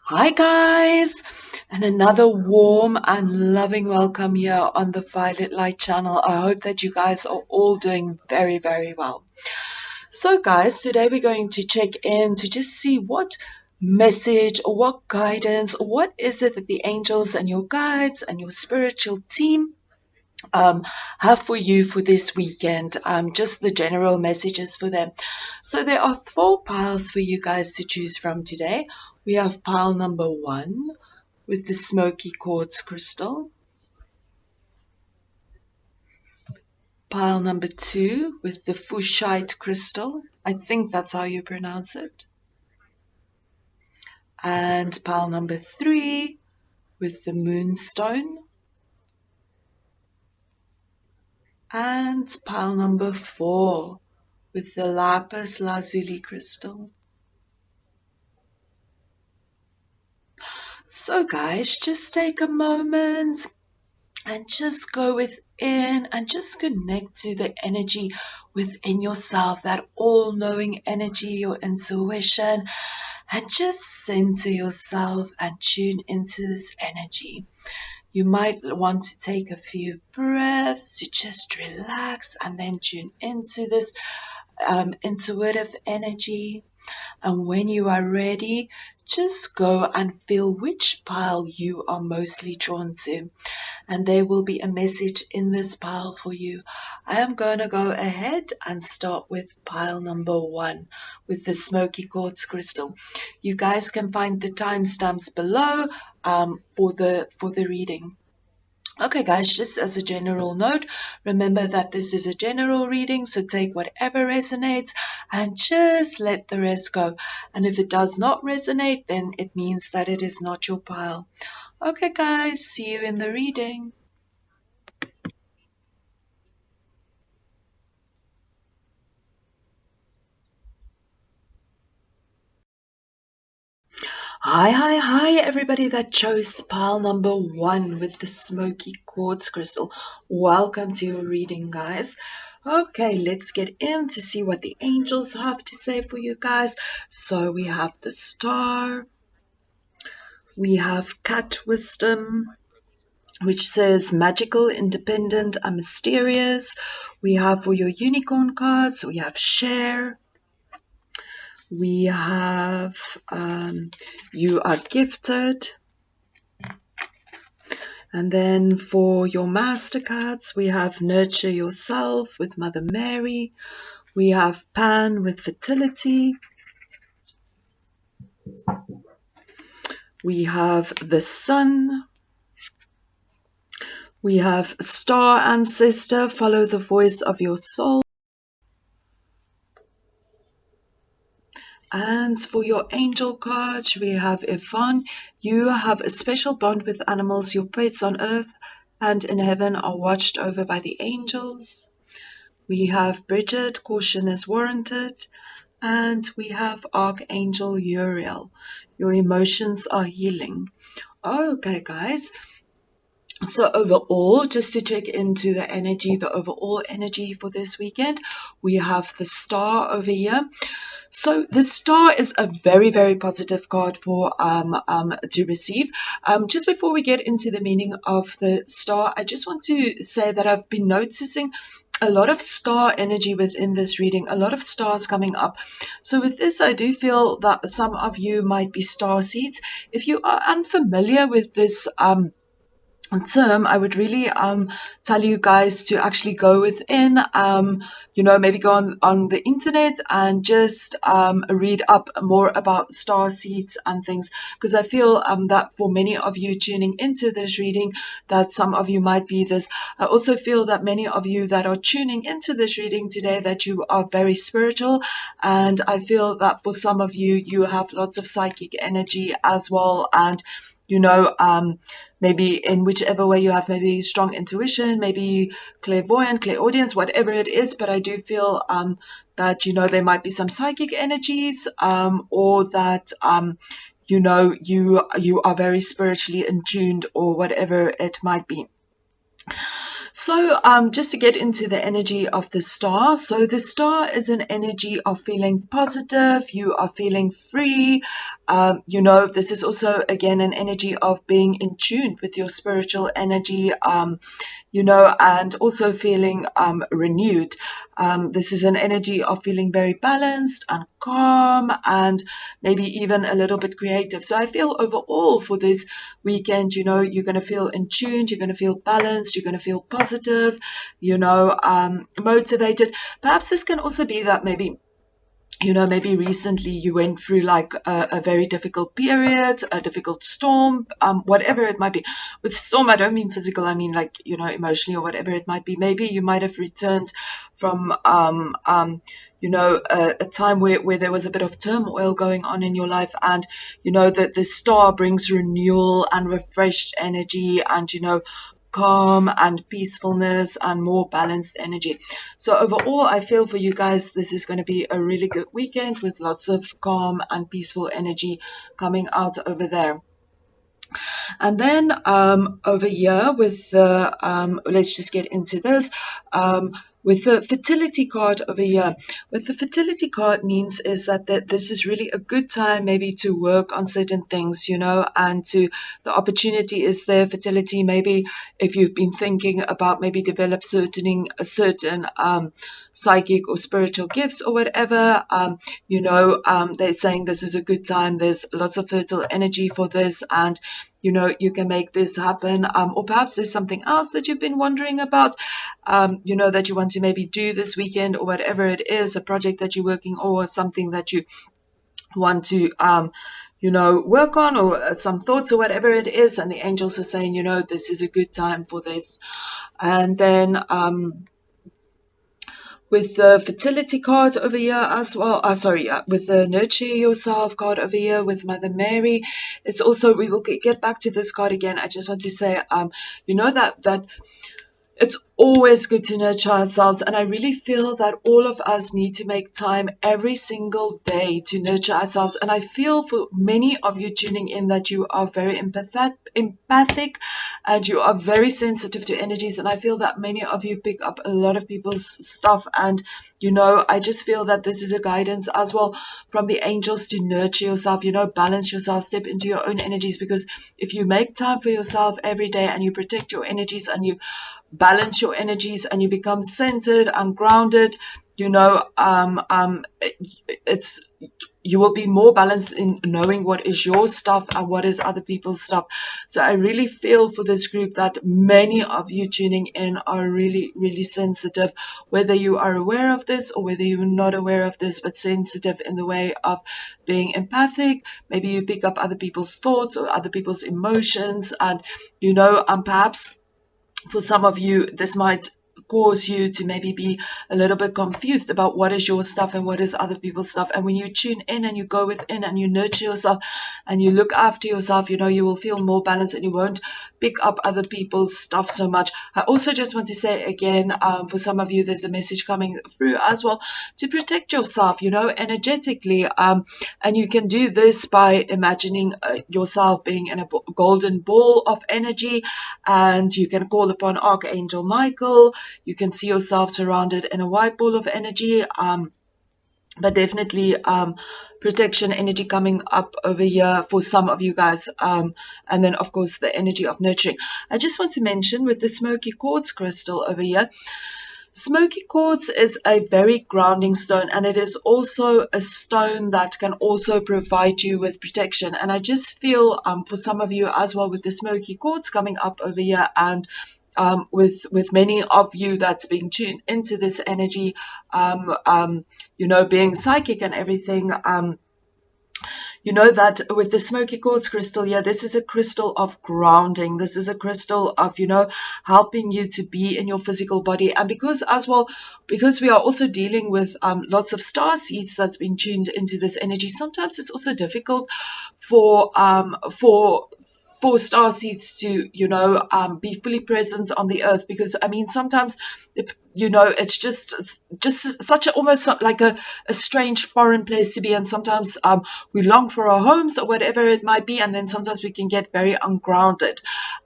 Hi guys, and another warm and loving welcome here on the Violetlight channel. I hope that you guys are all doing very, very well. So guys, today we're going to check in to just see what message or what guidance or what is it that the angels and your guides and your spiritual team um, have for you for this weekend, just the general messages for them. So there are 4 piles for you guys to choose from today. We have pile number 1 with the smoky quartz crystal, pile number 2 with the fuchsite crystal. I think that's how you pronounce it. And pile number 3 with the moonstone. And pile number 4 with the lapis lazuli crystal. So guys, just take a moment and just go within and just connect to the energy within yourself, that all-knowing energy, your intuition, and just center yourself and tune into this energy. You might want to take a few breaths to just relax and then tune into this intuitive energy. And when you are ready, just go and feel which pile you are mostly drawn to. And there will be a message in this pile for you. I am going to go ahead and start with pile number 1 with the smoky quartz crystal. You guys can find the timestamps below for the reading. Okay guys, just as a general note, remember that this is a general reading, so take whatever resonates and just let the rest go. And if it does not resonate, then it means that it is not your pile. Okay guys, see you in the reading. Hi, everybody that chose pile number 1 with the smoky quartz crystal. Welcome to your reading, guys. Okay, let's get in to see what the angels have to say for you guys. So we have the star, we have cat wisdom, which says magical, independent, and mysterious. We have for your unicorn cards, we have share. We have you are gifted. And then for your Mastercards, we have Nurture Yourself with Mother Mary. We have Pan with Fertility. We have the Sun. We have Star Ancestor, Follow the Voice of Your Soul. And for your angel card, we have Yvonne. You have a special bond with animals. Your pets on earth and in heaven are watched over by the angels. We have Bridget, caution is warranted. And we have Archangel Uriel. Your emotions are healing. Okay, guys. So overall, just to check into the energy, the overall energy for this weekend, we have the star over here. So the star is a very, very positive card for to receive. Just before we get into the meaning of the star, I just want to say that I've been noticing a lot of star energy within this reading, a lot of stars coming up. So with this, I do feel that some of you might be star seeds. If you are unfamiliar with this term, I would really tell you guys to actually go within, maybe go on the internet and just read up more about star seeds and things, because I feel that for many of you tuning into this reading, that some of you might be this. I also feel that many of you that are tuning into this reading today, that you are very spiritual, and I feel that for some of you, you have lots of psychic energy as well, and maybe in whichever way you have, maybe strong intuition, maybe clairvoyant, clairaudience, whatever it is. But I do feel that, there might be some psychic energies, or that, you are very spiritually in tuned, or whatever it might be. So just to get into the energy of the star. So the star is an energy of feeling positive. You are feeling free. This is also, again, an energy of being in tune with your spiritual energy, and also feeling renewed. This is an energy of feeling very balanced and calm and maybe even a little bit creative. So I feel overall for this weekend, you're going to feel in tune, you're going to feel balanced, you're going to feel positive, motivated. Perhaps this can also be that maybe recently you went through like a very difficult period, a difficult storm, whatever it might be. With storm, I don't mean physical, I mean like, emotionally or whatever it might be. Maybe you might have returned from, a time where there was a bit of turmoil going on in your life, and, that the star brings renewal and refreshed energy and, calm and peacefulness and more balanced energy. So overall, I feel for you guys, this is going to be a really good weekend with lots of calm and peaceful energy coming out over there. And then over here with the, let's just get into this. With the fertility card over here, what the fertility card means is that this is really a good time maybe to work on certain things, and the opportunity is there. Fertility, maybe if you've been thinking about maybe develop certain psychic or spiritual gifts or whatever, they're saying this is a good time. There's lots of fertile energy for this, and you can make this happen. Or perhaps there's something else that you've been wondering about, that you want to maybe do this weekend, or whatever it is, a project that you're working, or something that you want to work on, or some thoughts or whatever it is, and the angels are saying, this is a good time for this. And then with the fertility card over here as well, with the nurture yourself card over here with Mother Mary, it's also, we will get back to this card again. I just want to say, that it's always good to nurture ourselves, and I really feel that all of us need to make time every single day to nurture ourselves. And I feel for many of you tuning in that you are very empathic and you are very sensitive to energies, and I feel that many of you pick up a lot of people's stuff, and I just feel that this is a guidance as well from the angels to nurture yourself, balance yourself, step into your own energies, because if you make time for yourself every day and you protect your energies and you balance your energies and you become centered and grounded, you will be more balanced in knowing what is your stuff and what is other people's stuff. So I really feel for this group that many of you tuning in are really, really sensitive, whether you are aware of this or whether you're not aware of this, but sensitive in the way of being empathic. Maybe you pick up other people's thoughts or other people's emotions, and perhaps for some of you, this might cause you to maybe be a little bit confused about what is your stuff and what is other people's stuff. And when you tune in and you go within and you nurture yourself and you look after yourself, you will feel more balanced and you won't pick up other people's stuff so much. I also just want to say again, for some of you, there's a message coming through as well to protect yourself, energetically. And you can do this by imagining yourself being in a golden ball of energy, and you can call upon Archangel Michael. You can see yourself surrounded in a white ball of energy, but definitely protection energy coming up over here for some of you guys, and then of course the energy of nurturing. I just want to mention with the smoky quartz crystal over here, smoky quartz is a very grounding stone, and it is also a stone that can also provide you with protection. And I just feel for some of you as well with the smoky quartz coming up over here, and with many of you that's being tuned into this energy, being psychic and everything, that with the smoky quartz crystal, this is a crystal of grounding. This is a crystal of, helping you to be in your physical body. And because we are also dealing with lots of star seeds that's been tuned into this energy, sometimes it's also difficult for star seeds to, be fully present on the earth, because sometimes, it's just such a, almost like a strange foreign place to be. And sometimes we long for our homes or whatever it might be, and then sometimes we can get very ungrounded.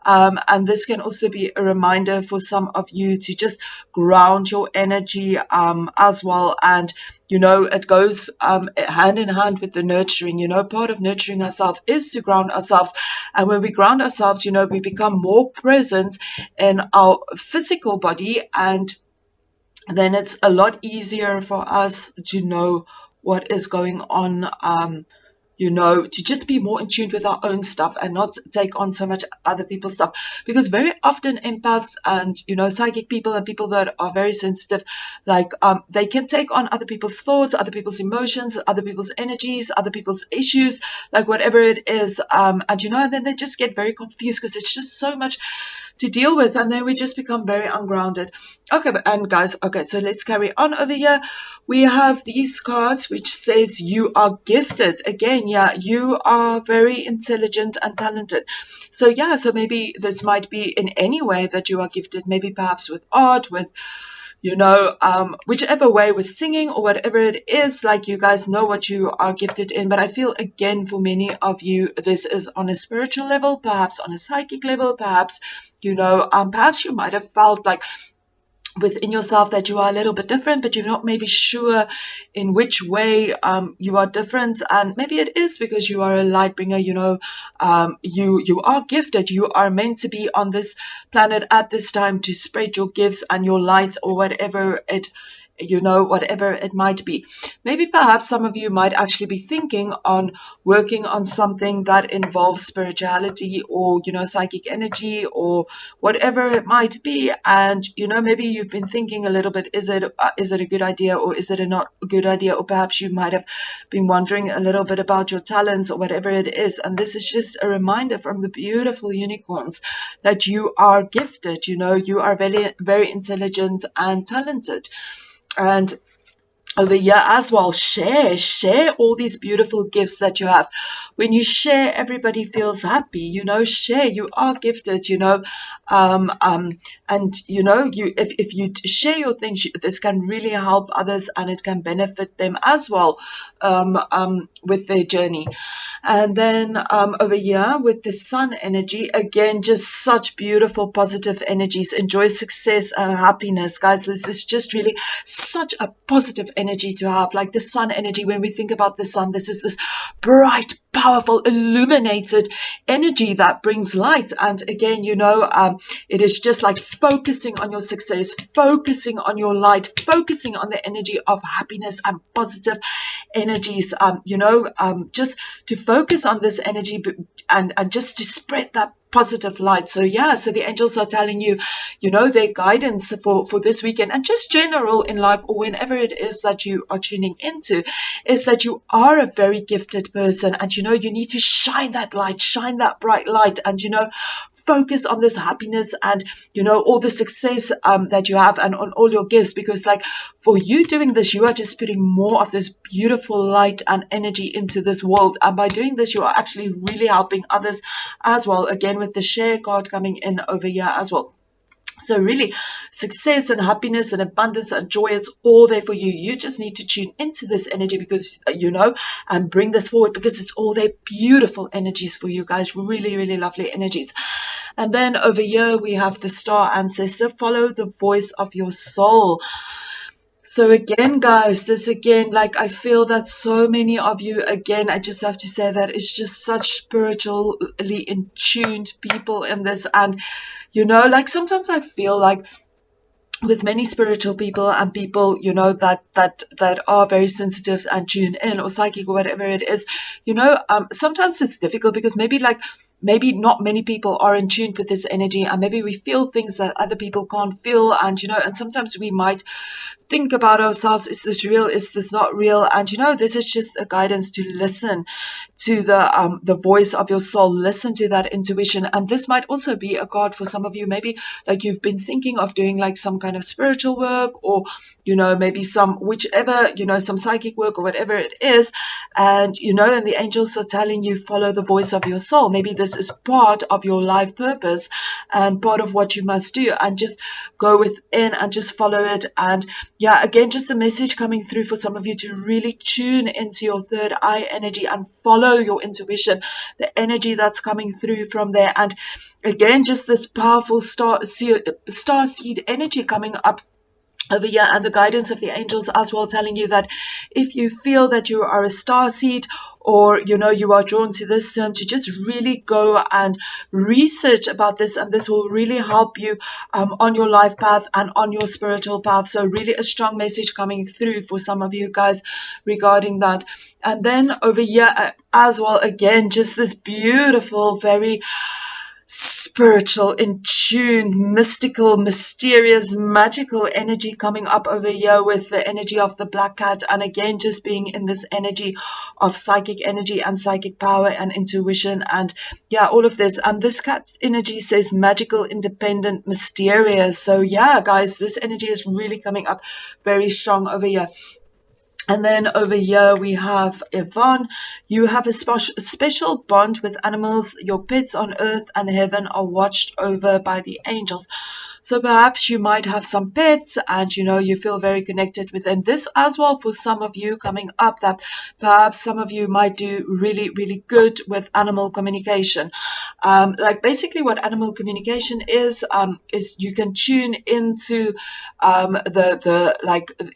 And this can also be a reminder for some of you to just ground your energy as well. And it goes hand in hand with the nurturing. Part of nurturing ourselves is to ground ourselves. And when we ground ourselves, we become more present in our physical body, and then it's a lot easier for us to know what is going on, to just be more in tune with our own stuff and not take on so much other people's stuff. Because very often empaths and, psychic people and people that are very sensitive, they can take on other people's thoughts, other people's emotions, other people's energies, other people's issues, like whatever it is. And then they just get very confused because it's just so much to deal with, and then we just become very ungrounded. Okay, and guys, so let's carry on over here. We have these cards which says you are gifted. Again, you are very intelligent and talented. So maybe this might be in any way that you are gifted, maybe perhaps with art, with whichever way, with singing or whatever it is, like you guys know what you are gifted in. But I feel, again, for many of you, this is on a spiritual level, perhaps on a psychic level, perhaps, perhaps you might have felt like within yourself that you are a little bit different, but you're not maybe sure in which way you are different. And maybe it is because you are a light bringer. You are gifted. You are meant to be on this planet at this time to spread your gifts and your light, or whatever it might be. Maybe perhaps some of you might actually be thinking on working on something that involves spirituality or, psychic energy or whatever it might be. And, maybe you've been thinking a little bit, is it a good idea, or is it a not a good idea? Or perhaps you might have been wondering a little bit about your talents or whatever it is. And this is just a reminder from the beautiful unicorns that you are gifted, you are very, very intelligent and talented. And over here as well, share all these beautiful gifts that you have. When you share, everybody feels happy. Share. You are gifted. And if you share your things, this can really help others, and it can benefit them as well with their journey. And then over here with the sun energy, again, just such beautiful positive energies. Enjoy success and happiness, guys. This is just really such a positive energy to have. Like the sun energy, when we think about the sun, this is this bright, powerful, illuminated energy that brings light. And again, it is just like focusing on your success, focusing on your light, focusing on the energy of happiness and positive energies, just to focus on this energy and just to spread that positive light. So the angels are telling you, their guidance for this weekend, and just general in life, or whenever it is that you are tuning into, is that you are a very gifted person, and you need to shine that light, shine that bright light, and focus on this happiness and all the success that you have, and on all your gifts, because like for you doing this, you are just putting more of this beautiful light and energy into this world, and by doing this, you are actually really helping others as well. Again, with the share card coming in over here as well. So really, success and happiness and abundance and joy, it's all there for you. You just need to tune into this energy because, and bring this forward, because it's all their beautiful energies for you guys. Really, really lovely energies. And then over here, we have the star ancestor. Follow the voice of your soul. So again, guys, like I feel that so many of you, again, I just have to say that it's just such spiritually in tuned people in this. And, like sometimes I feel like with many spiritual people and people, that are very sensitive and tuned in, or psychic, or whatever it is, sometimes it's difficult because maybe not many people are in tune with this energy, and maybe we feel things that other people can't feel, and and sometimes we might think about ourselves, is this real, is this not real? And this is just a guidance to listen to the voice of your soul, listen to that intuition. And this might also be a card for some of you, maybe like you've been thinking of doing like some kind of spiritual work, or maybe some psychic work or whatever it is, and and the angels are telling you, follow the voice of your soul. Maybe this this is part of your life purpose and part of what you must do, and just go within and just follow it. And yeah, again, just a message coming through for some of you to really tune into your third eye energy and follow your intuition, the energy that's coming through from there. And again, just this powerful star seed energy coming up over here, and the guidance of the angels as well, telling you that if you feel that you are a star seed, or you are drawn to this term, to just really go and research about this, and this will really help you on your life path and on your spiritual path. So really a strong message coming through for some of you guys regarding that. And then over here as well, again, just this beautiful, very spiritual, in tune, mystical, mysterious, magical energy coming up over here with the energy of the black cat. And again, just being in this energy of psychic energy and psychic power and intuition, and yeah, all of this. And this cat energy says magical, independent, mysterious. So yeah, guys, this energy is really coming up very strong over here. And then over here we have Yvonne. You have a special bond with animals. Your pets on earth and heaven are watched over by the angels. So perhaps you might have some pets and you feel very connected with them. This as well for some of you coming up, that perhaps some of you might do really, really good with animal communication. Like basically what animal communication is you can tune into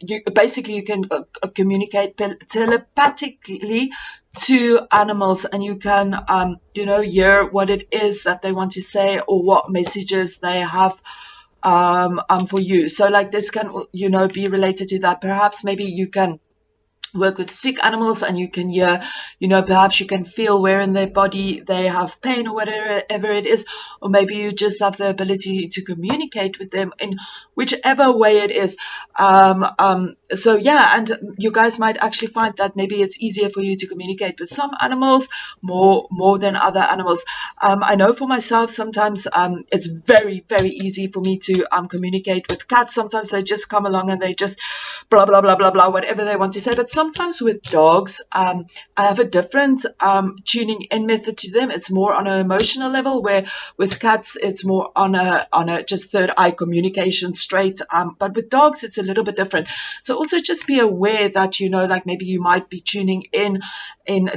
you can communicate telepathically to animals, and you can hear what it is that they want to say or what messages they have for you. So like this can be related to that. Perhaps maybe you can work with sick animals and you can hear, perhaps you can feel where in their body they have pain or whatever it is, or maybe you just have the ability to communicate with them in whichever way it is. So yeah, and you guys might actually find that maybe it's easier for you to communicate with some animals more than other animals. I know for myself, sometimes it's very, very easy for me to communicate with cats. Sometimes they just come along and they just blah, blah, blah, blah, blah, whatever they want to say. But sometimes with dogs, I have a different tuning in method to them. It's more on an emotional level, where with cats, it's more on a just third eye communication straight. But with dogs, it's a little bit different. So also just be aware that, like maybe you might be tuning in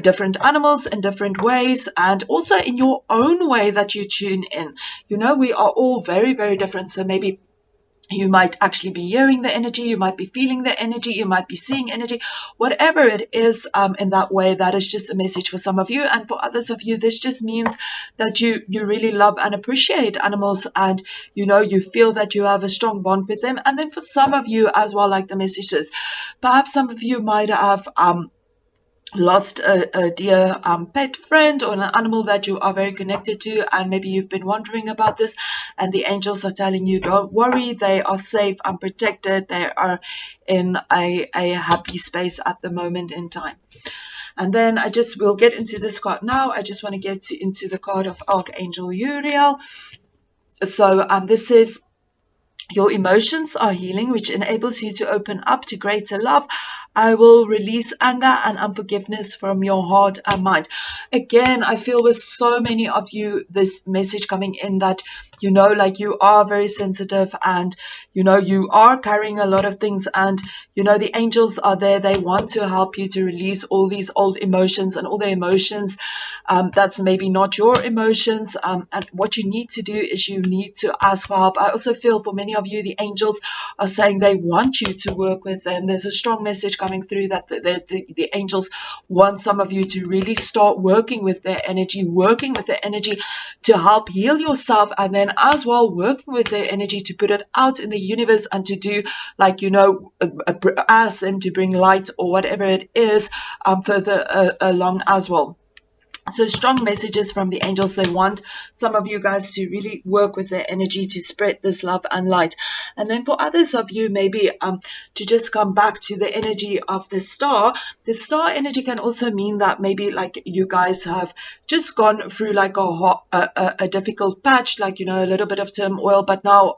different animals in different ways, and also in your own way that you tune in. We are all very, very different. So maybe you might actually be hearing the energy, you might be feeling the energy, you might be seeing energy, whatever it is in that way. That is just a message for some of you. And for others of you, this just means that you really love and appreciate animals, and you feel that you have a strong bond with them. And then for some of you as well, like the messages, perhaps some of you might have lost a dear pet friend or an animal that you are very connected to, and maybe you've been wondering about this, and the angels are telling you, don't worry, they are safe and protected, they are in a happy space at the moment in time. And then we'll get into this card now. I just want to get into the card of Archangel Uriel. So this is: your emotions are healing, which enables you to open up to greater love. I will release anger and unforgiveness from your heart and mind. Again, I feel with so many of you, this message coming in that, like you are very sensitive, and, you are carrying a lot of things, and, the angels are there. They want to help you to release all these old emotions and all the emotions that's maybe not your emotions. And what you need to do is you need to ask for help. I also feel for many of you, the angels are saying they want you to work with them. There's a strong message coming through that the angels want some of you to really start working with their energy to help heal yourself, and then as well working with their energy to put it out in the universe, and to do, like, ask them to bring light or whatever it is further along as well. So strong messages from the angels. They want some of you guys to really work with their energy to spread this love and light. And then for others of you, maybe to just come back to the energy of the star. The star energy can also mean that maybe like you guys have just gone through like a difficult patch, like, a little bit of turmoil. But now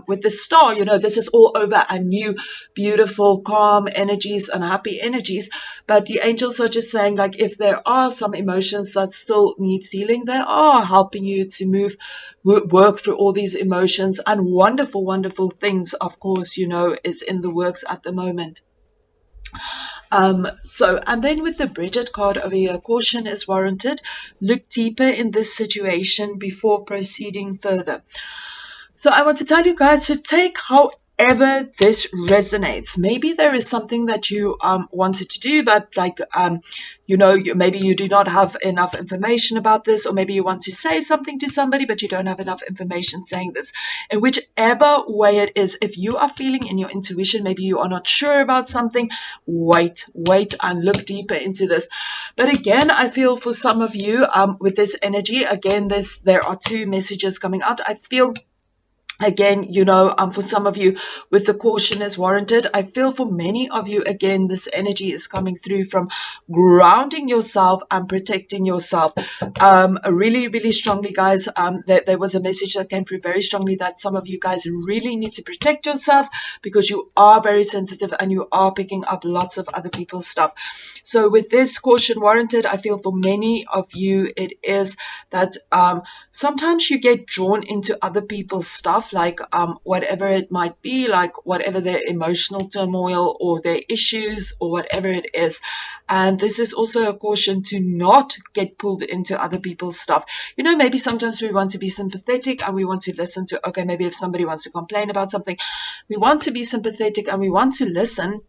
with the star, this is all over, and new, beautiful, calm energies and happy energies. But the angels are just saying, like, if there are some emotions emotions that still needs healing. They are helping you to work through all these emotions, and wonderful things, of course, is in the works at the moment. And then with the Bridget card over here, caution is warranted. Look deeper in this situation before proceeding further. So I want to tell you guys to take however this resonates. Maybe there is something that you wanted to do, but maybe you do not have enough information about this, or maybe you want to say something to somebody, but you don't have enough information saying this. In whichever way it is, if you are feeling in your intuition, maybe you are not sure about something, wait and look deeper into this. But again, I feel for some of you with this energy, again, there are two messages coming out. I feel again, for some of you with the caution is warranted. I feel for many of you, again, this energy is coming through from grounding yourself and protecting yourself. Really strongly, guys, there was a message that came through very strongly that some of you guys really need to protect yourself because you are very sensitive and you are picking up lots of other people's stuff. So with this caution warranted, I feel for many of you, it is that sometimes you get drawn into other people's stuff, like whatever it might be, like whatever their emotional turmoil or their issues or whatever it is. And this is also a caution to not get pulled into other people's stuff. Maybe sometimes we want to be sympathetic and we want to listen to, okay, maybe if somebody wants to complain about something, we want to be sympathetic and we want to listen.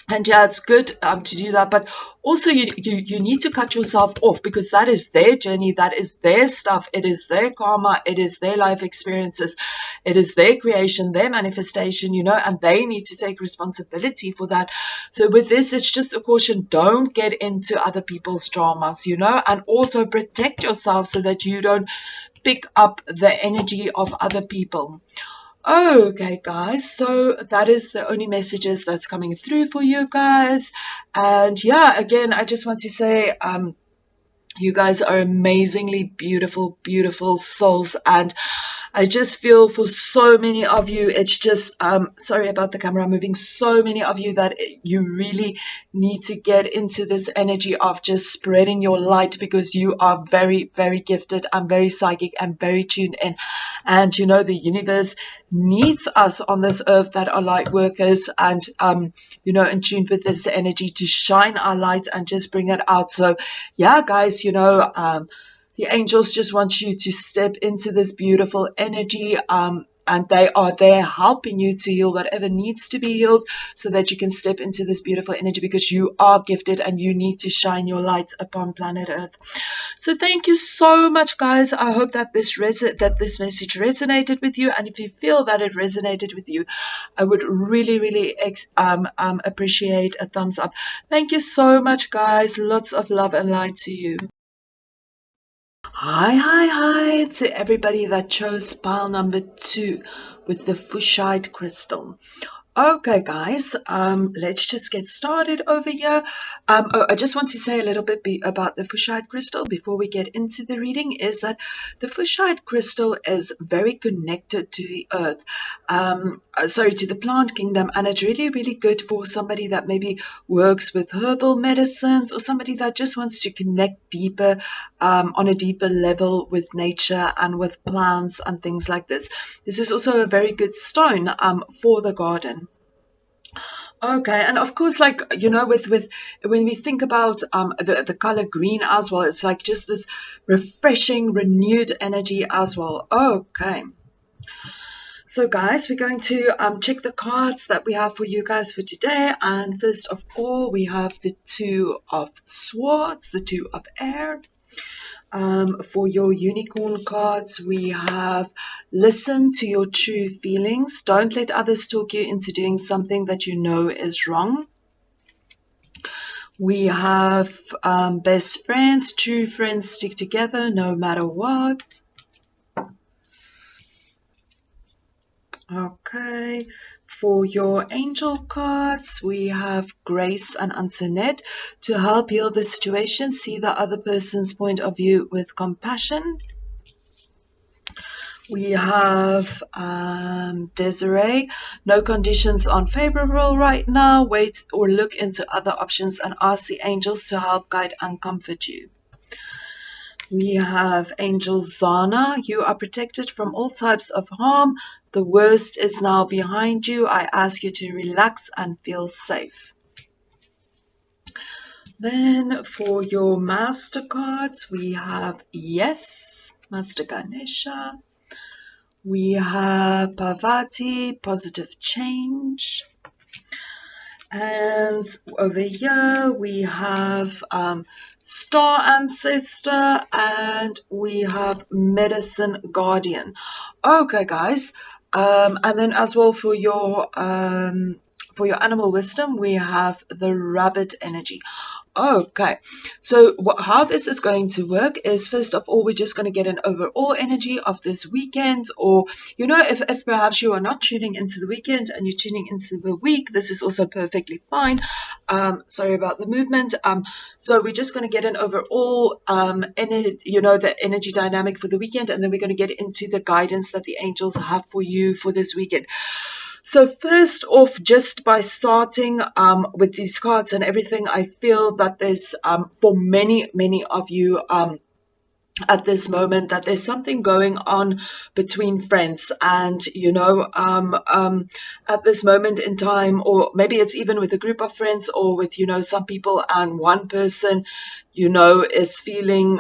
And yeah, it's good to do that, but also you need to cut yourself off, because that is their journey, that is their stuff, it is their karma, it is their life experiences, it is their creation, their manifestation, and they need to take responsibility for that. So with this, it's just a caution, don't get into other people's dramas, and also protect yourself so that you don't pick up the energy of other people. Okay, guys, so that is the only messages that's coming through for you guys. And yeah, again, I just want to say you guys are amazingly beautiful souls, and I just feel for so many of you, it's just, sorry about the camera moving, so many of you that you really need to get into this energy of just spreading your light, because you are very gifted and very psychic and very tuned in. And the universe needs us on this earth that are light workers and, in tune with this energy to shine our light and just bring it out. So yeah, guys, the angels just want you to step into this beautiful energy, and they are there helping you to heal whatever needs to be healed, so that you can step into this beautiful energy, because you are gifted and you need to shine your light upon planet Earth. So thank you so much, guys. I hope that this message resonated with you, and if you feel that it resonated with you, I would really appreciate a thumbs up. Thank you so much, guys. Lots of love and light to you. Hi to everybody that chose pile number 2 with the Fuchsite crystal. Okay, guys, let's just get started over here. I just want to say a little bit about the Fuchsite crystal before we get into the reading, is that the Fuchsite crystal is very connected to the earth, to the plant kingdom, and it's really good for somebody that maybe works with herbal medicines, or somebody that just wants to connect deeper, on a deeper level with nature and with plants and things like this. This is also a very good stone for the garden. Okay, and of course, with when we think about the color green as well, it's like just this refreshing, renewed energy as well. Okay. So guys, we're going to check the cards that we have for you guys for today. And first of all, we have the Two of Swords, the Two of Air. For your unicorn cards, we have listen to your true feelings. Don't let others talk you into doing something that you know is wrong. We have best friends. True friends stick together no matter what. Okay. For your angel cards, we have Grace and Antoinette. To help heal the situation, see the other person's point of view with compassion. We have Desiree. No conditions are favorable right now. Wait or look into other options and ask the angels to help guide and comfort you. We have Angel Zana. You are protected from all types of harm. The worst is now behind you. I ask you to relax and feel safe. Then for your Master cards, we have Yes, Master Ganesha. We have Parvati, Positive Change. And over here we have Star Ancestor, and we have Medicine Guardian. Okay, guys. And then as well for your animal wisdom, we have the rabbit energy. Okay, so how this is going to work is, first of all, we're just going to get an overall energy of this weekend, or, you know, if perhaps you are not tuning into the weekend and you're tuning into the week, this is also perfectly fine. Sorry about the movement. So we're just going to get an overall, the energy dynamic for the weekend, and then we're going to get into the guidance that the angels have for you for this weekend. So first off, just by starting with these cards and everything, I feel that there's, for many of you, at this moment, that there's something going on between friends, and at this moment in time, or maybe it's even with a group of friends, or with some people, and one person is feeling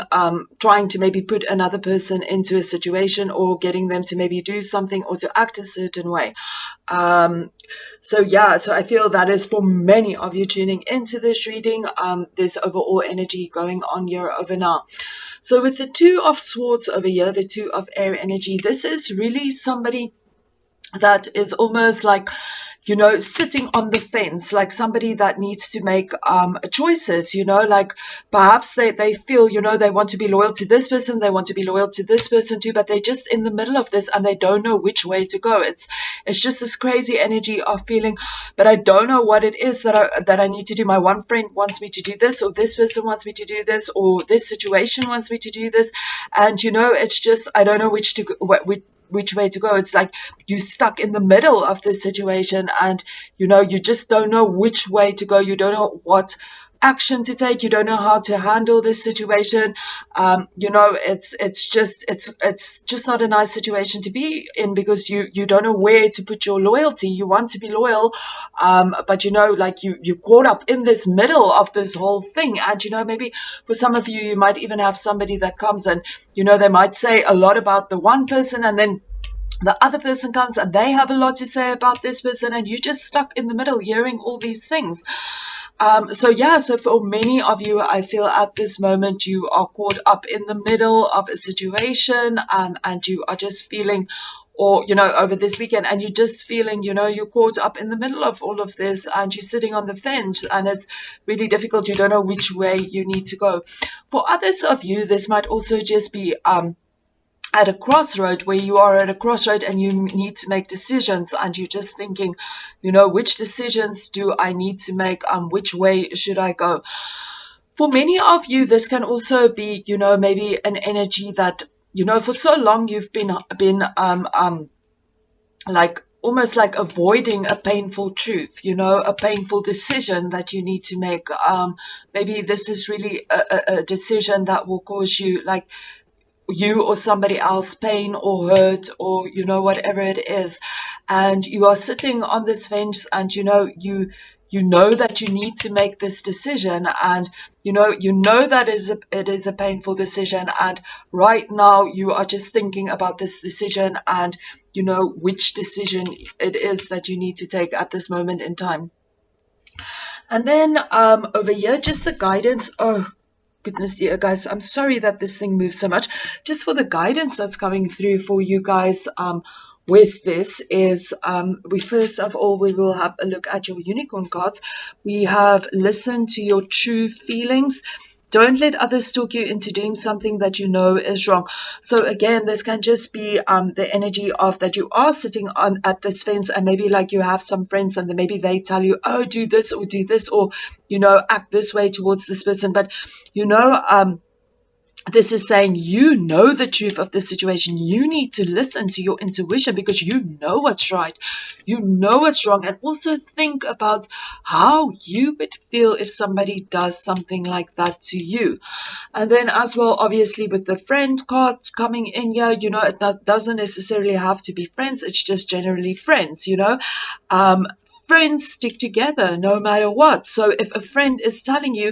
trying to maybe put another person into a situation, or getting them to maybe do something or to act a certain way. So I feel that is for many of you tuning into this reading. There's overall energy going on here over now. So with the Two of Swords over here, the Two of Air energy, this is really somebody that is almost like, sitting on the fence, like somebody that needs to make choices, like perhaps they feel, they want to be loyal to this person, they want to be loyal to this person too, but they're just in the middle of this and they don't know which way to go. It's just this crazy energy of feeling, but I don't know what it is that I need to do. My one friend wants me to do this, or this person wants me to do this, or this situation wants me to do this, and it's just, I don't know which way to go. It's like you're stuck in the middle of this situation, and you just don't know which way to go. You don't know what action to take. You don't know how to handle this situation. It's just not a nice situation to be in, because you don't know where to put your loyalty. You want to be loyal, but you're caught up in this middle of this whole thing. And maybe for some of you, you might even have somebody that comes and they might say a lot about the one person, and then the other person comes and they have a lot to say about this person, and you're just stuck in the middle hearing all these things. So for many of you, I feel at this moment you are caught up in the middle of a situation, and you are just feeling, or over this weekend, and you're just feeling, you're caught up in the middle of all of this, and you're sitting on the fence, and it's really difficult. You don't know which way you need to go. For others of you, this might also just be at a crossroad, where you are at a crossroad and you need to make decisions, and you're just thinking, which decisions do I need to make? Which way should I go? For many of you, this can also be, maybe an energy that, for so long you've been like almost like avoiding a painful truth, a painful decision that you need to make. Maybe this is really a decision that will cause you, like, you or somebody else pain or hurt, or whatever it is, and you are sitting on this fence, and you know that you need to make this decision, and that it is a painful decision, and right now you are just thinking about this decision, and which decision it is that you need to take at this moment in time. And then over here, just the guidance. Oh goodness dear, guys, I'm sorry that this thing moves so much. Just for the guidance that's coming through for you guys with this is, we first of all, we will have a look at your unicorn cards. We have listened to your true feelings. Don't let others talk you into doing something that you know is wrong. So again, this can just be the energy of that you are sitting on at this fence, and maybe like you have some friends, and then maybe they tell you, oh, do this, or act this way towards this person. But this is saying you know the truth of the situation. You need to listen to your intuition because you know what's right. You know what's wrong. And also think about how you would feel if somebody does something like that to you. And then as well, obviously, with the friend cards coming in here, it doesn't necessarily have to be friends. It's just generally friends, friends stick together no matter what. So if a friend is telling you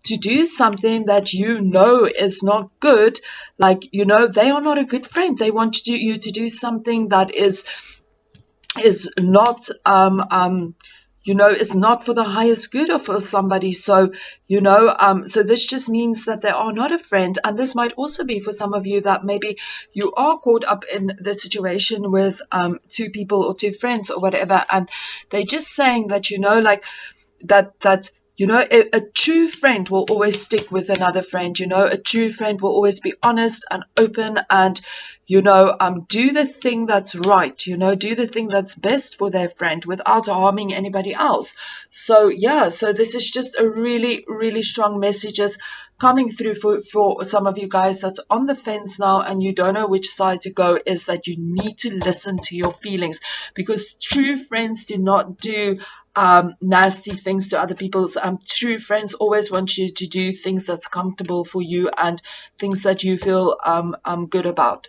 to do something that is not good, like, they are not a good friend. They want you to do something that is not is not for the highest good of somebody. So so this just means that they are not a friend. And this might also be for some of you that maybe you are caught up in the situation with two people or two friends or whatever, and they're just saying that like that a true friend will always stick with another friend. A true friend will always be honest and open and do the thing that's right, do the thing that's best for their friend without harming anybody else. So so this is just a really, really strong messages coming through for some of you guys that's on the fence now and you don't know which side to go, is that you need to listen to your feelings, because true friends do not do nasty things to other people's. True friends always want you to do things that's comfortable for you and things that you feel good about.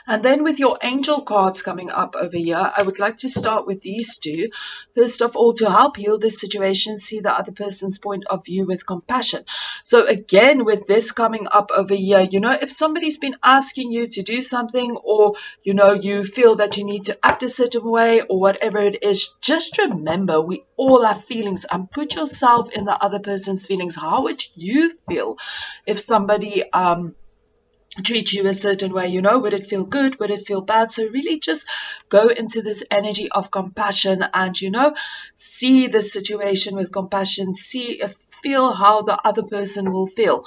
And then with your angel cards coming up over here, I would like to start with these two. First of all, to help heal this situation, see the other person's point of view with compassion. So again, with this coming up over here, if somebody's been asking you to do something, or, you feel that you need to act a certain way or whatever it is, just remember we all have feelings, and put yourself in the other person's feelings. How would you feel if somebody treat you a certain way? Would it feel good? Would it feel bad? So really just go into this energy of compassion and see the situation with compassion, feel how the other person will feel.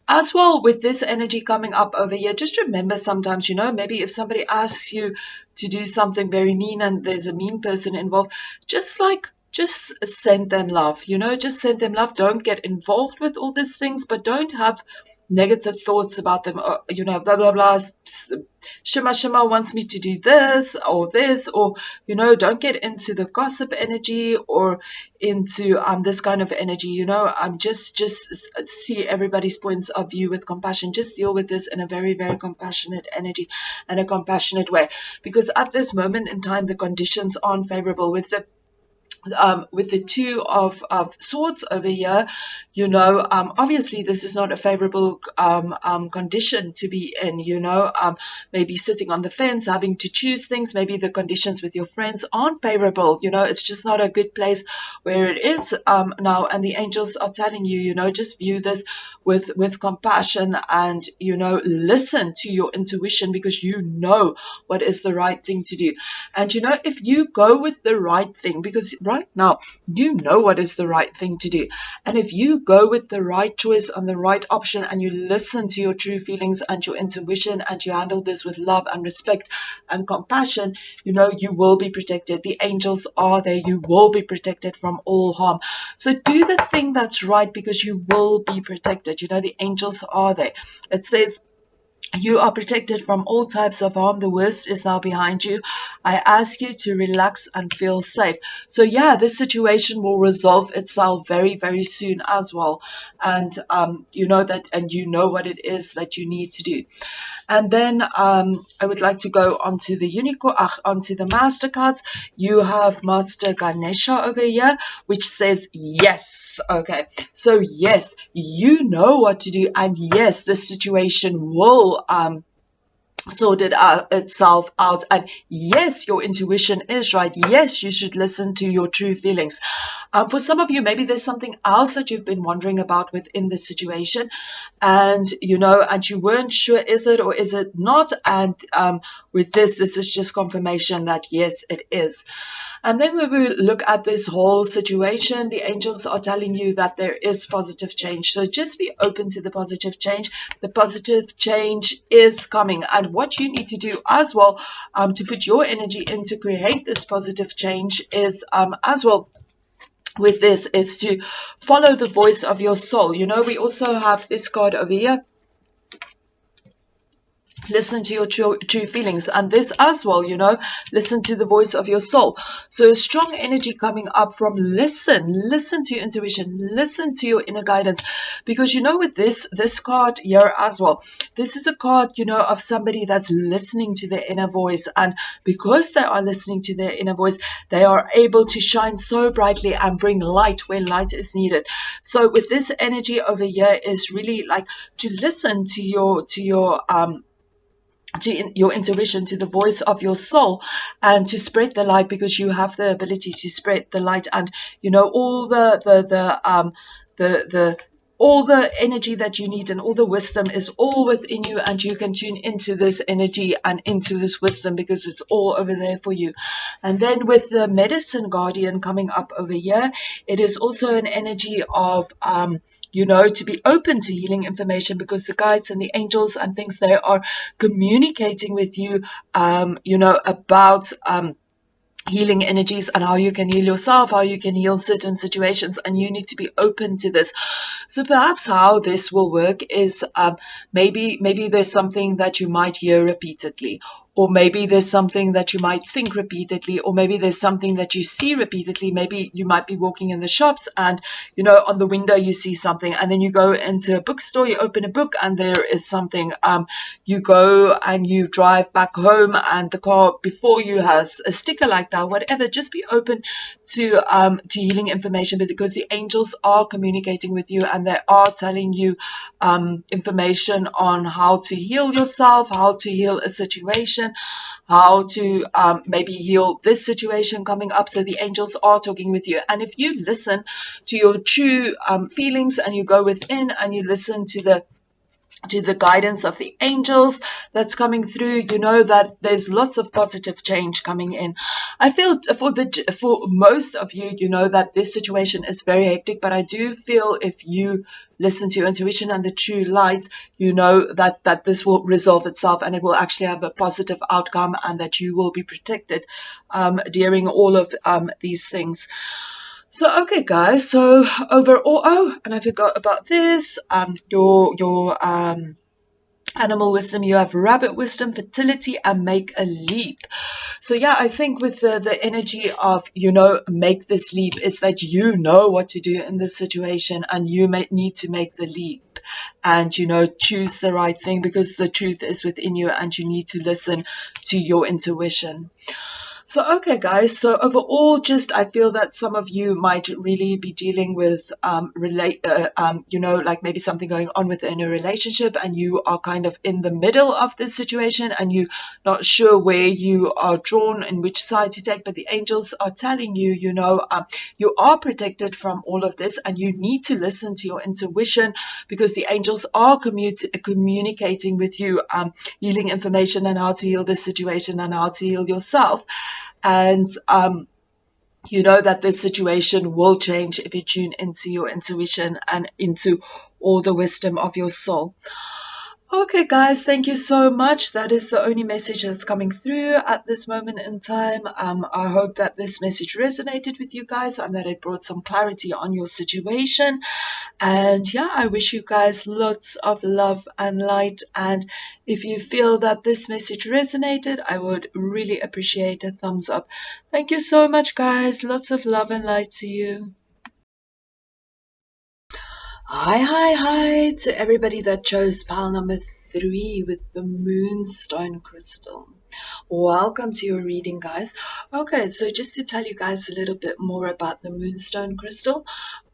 As well, with this energy coming up over here, just remember sometimes, maybe if somebody asks you to do something very mean and there's a mean person involved, just send them love, just send them love. Don't get involved with all these things, but don't have negative thoughts about them, or, blah, blah, blah. Shima wants me to do this, or, don't get into the gossip energy or into this kind of energy, just see everybody's points of view with compassion. Just deal with this in a very, very compassionate energy and a compassionate way, because at this moment in time, the conditions aren't favorable. With the two of swords over here, obviously this is not a favorable condition to be in, maybe sitting on the fence, having to choose things. Maybe the conditions with your friends aren't favorable, it's just not a good place where it is now. And the angels are telling you, just view this with compassion and, listen to your intuition, because you know what is the right thing to do. And, if you go with the right thing, because right now you know what is the right thing to do, and if you go with the right choice and the right option, and you listen to your true feelings and your intuition, and you handle this with love and respect and compassion, you will be protected. The angels are there. You will be protected from all harm. So do the thing that's right, because you will be protected. The angels are there. It says, you are protected from all types of harm. The worst is now behind you. I ask you to relax and feel safe. So this situation will resolve itself very, very soon as well. And you know that, and you know what it is that you need to do. And then I would like to go onto onto the Master cards. You have Master Ganesha over here, which says yes. Okay, so yes, you know what to do, and yes, the situation will sorted itself out, and yes, your intuition is right. Yes, you should listen to your true feelings. For some of you, maybe there's something else that you've been wondering about within this situation, and and you weren't sure, is it or is it not? And with this is just confirmation that yes, it is. And then when we look at this whole situation, the angels are telling you that there is positive change. So just be open to the positive change. The positive change is coming. And what you need to do as well to put your energy in to create this positive change is as well with this is to follow the voice of your soul. You know, we also have this card over here. Listen to your true feelings, and this as well, you know, listen to the voice of your soul. So a strong energy coming up from listen to your intuition, listen to your inner guidance, because you know, with this card here as well, this is a card, you know, of somebody that's listening to their inner voice, and because they are listening to their inner voice, they are able to shine so brightly and bring light where light is needed. So with this energy over here is really like to listen to your to your intuition, to the voice of your soul, and to spread the light, because you have the ability to spread the light. And you know, all the all the energy that you need and all the wisdom is all within you, and you can tune into this energy and into this wisdom, because it's all over there for you. And then with the medicine guardian coming up over here, it is also an energy of you know, to be open to healing information, because the guides and the angels and things, they are communicating with you, you know, about healing energies and how you can heal yourself, how you can heal certain situations, and you need to be open to this. So perhaps how this will work is maybe there's something that you might hear repeatedly, or maybe there's something that you might think repeatedly, or maybe there's something that you see repeatedly. Maybe you might be walking in the shops and, you know, on the window you see something, and then you go into a bookstore, you open a book and there is something. You go and you drive back home and the car before you has a sticker like that, whatever. Just be open to healing information, because the angels are communicating with you and they are telling you information on how to heal yourself, how to heal a situation, how to maybe heal this situation coming up. So the angels are talking with you. And if you listen to your true feelings, and you go within and you listen to the guidance of the angels that's coming through, you know that there's lots of positive change coming in. I feel for most of you, you know that this situation is very hectic, but I do feel if you listen to your intuition and the true light, you know that this will resolve itself, and it will actually have a positive outcome, and that you will be protected during all of these things. So, okay, guys, so overall, oh, and I forgot about this, your animal wisdom, you have rabbit wisdom, fertility, and make a leap. So yeah, I think with the energy of, you know, make this leap, is that you know what to do in this situation, and you may need to make the leap and, you know, choose the right thing, because the truth is within you and you need to listen to your intuition. So, okay, guys, so overall, just I feel that some of you might really be dealing with, you know, like maybe something going on within a relationship, and you are kind of in the middle of this situation and you're not sure where you are drawn and which side to take. But the angels are telling you, you know, you are protected from all of this, and you need to listen to your intuition, because the angels are communicating with you, healing information and how to heal this situation and how to heal yourself. And you know that this situation will change if you tune into your intuition and into all the wisdom of your soul. Okay, guys, thank you so much. That is the only message that's coming through at this moment in time. I hope that this message resonated with you guys and that it brought some clarity on your situation. And yeah, I wish you guys lots of love and light. And if you feel that this message resonated, I would really appreciate a thumbs up. Thank you so much, guys. Lots of love and light to you. Hi to everybody that chose pile number 3 with the Moonstone Crystal. Welcome to your reading, guys. Okay, so just to tell you guys a little bit more about the Moonstone Crystal.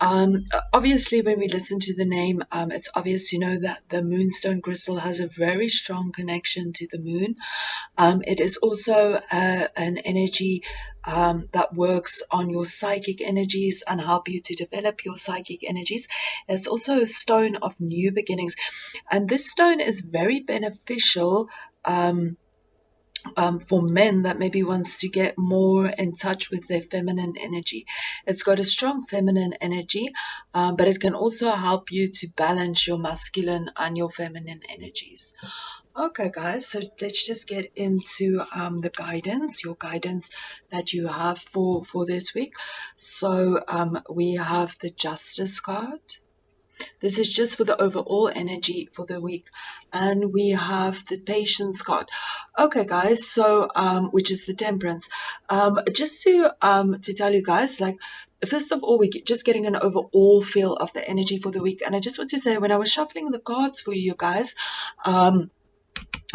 Obviously, when we listen to the name, it's obvious, you know, that the Moonstone Crystal has a very strong connection to the moon. It is also an energy that works on your psychic energies and help you to develop your psychic energies. It's also a stone of new beginnings, and this stone is very beneficial for men that maybe wants to get more in touch with their feminine energy. It's got a strong feminine energy, but it can also help you to balance your masculine and your feminine energies. Okay, guys, so let's just get into the guidance, your guidance that you have for this week. So we have the Justice card. This is just for the overall energy for the week. And we have the Patience card. Okay, guys, so which is the Temperance. Just to tell you guys, like, first of all, we're just getting an overall feel of the energy for the week. And I just want to say, when I was shuffling the cards for you guys,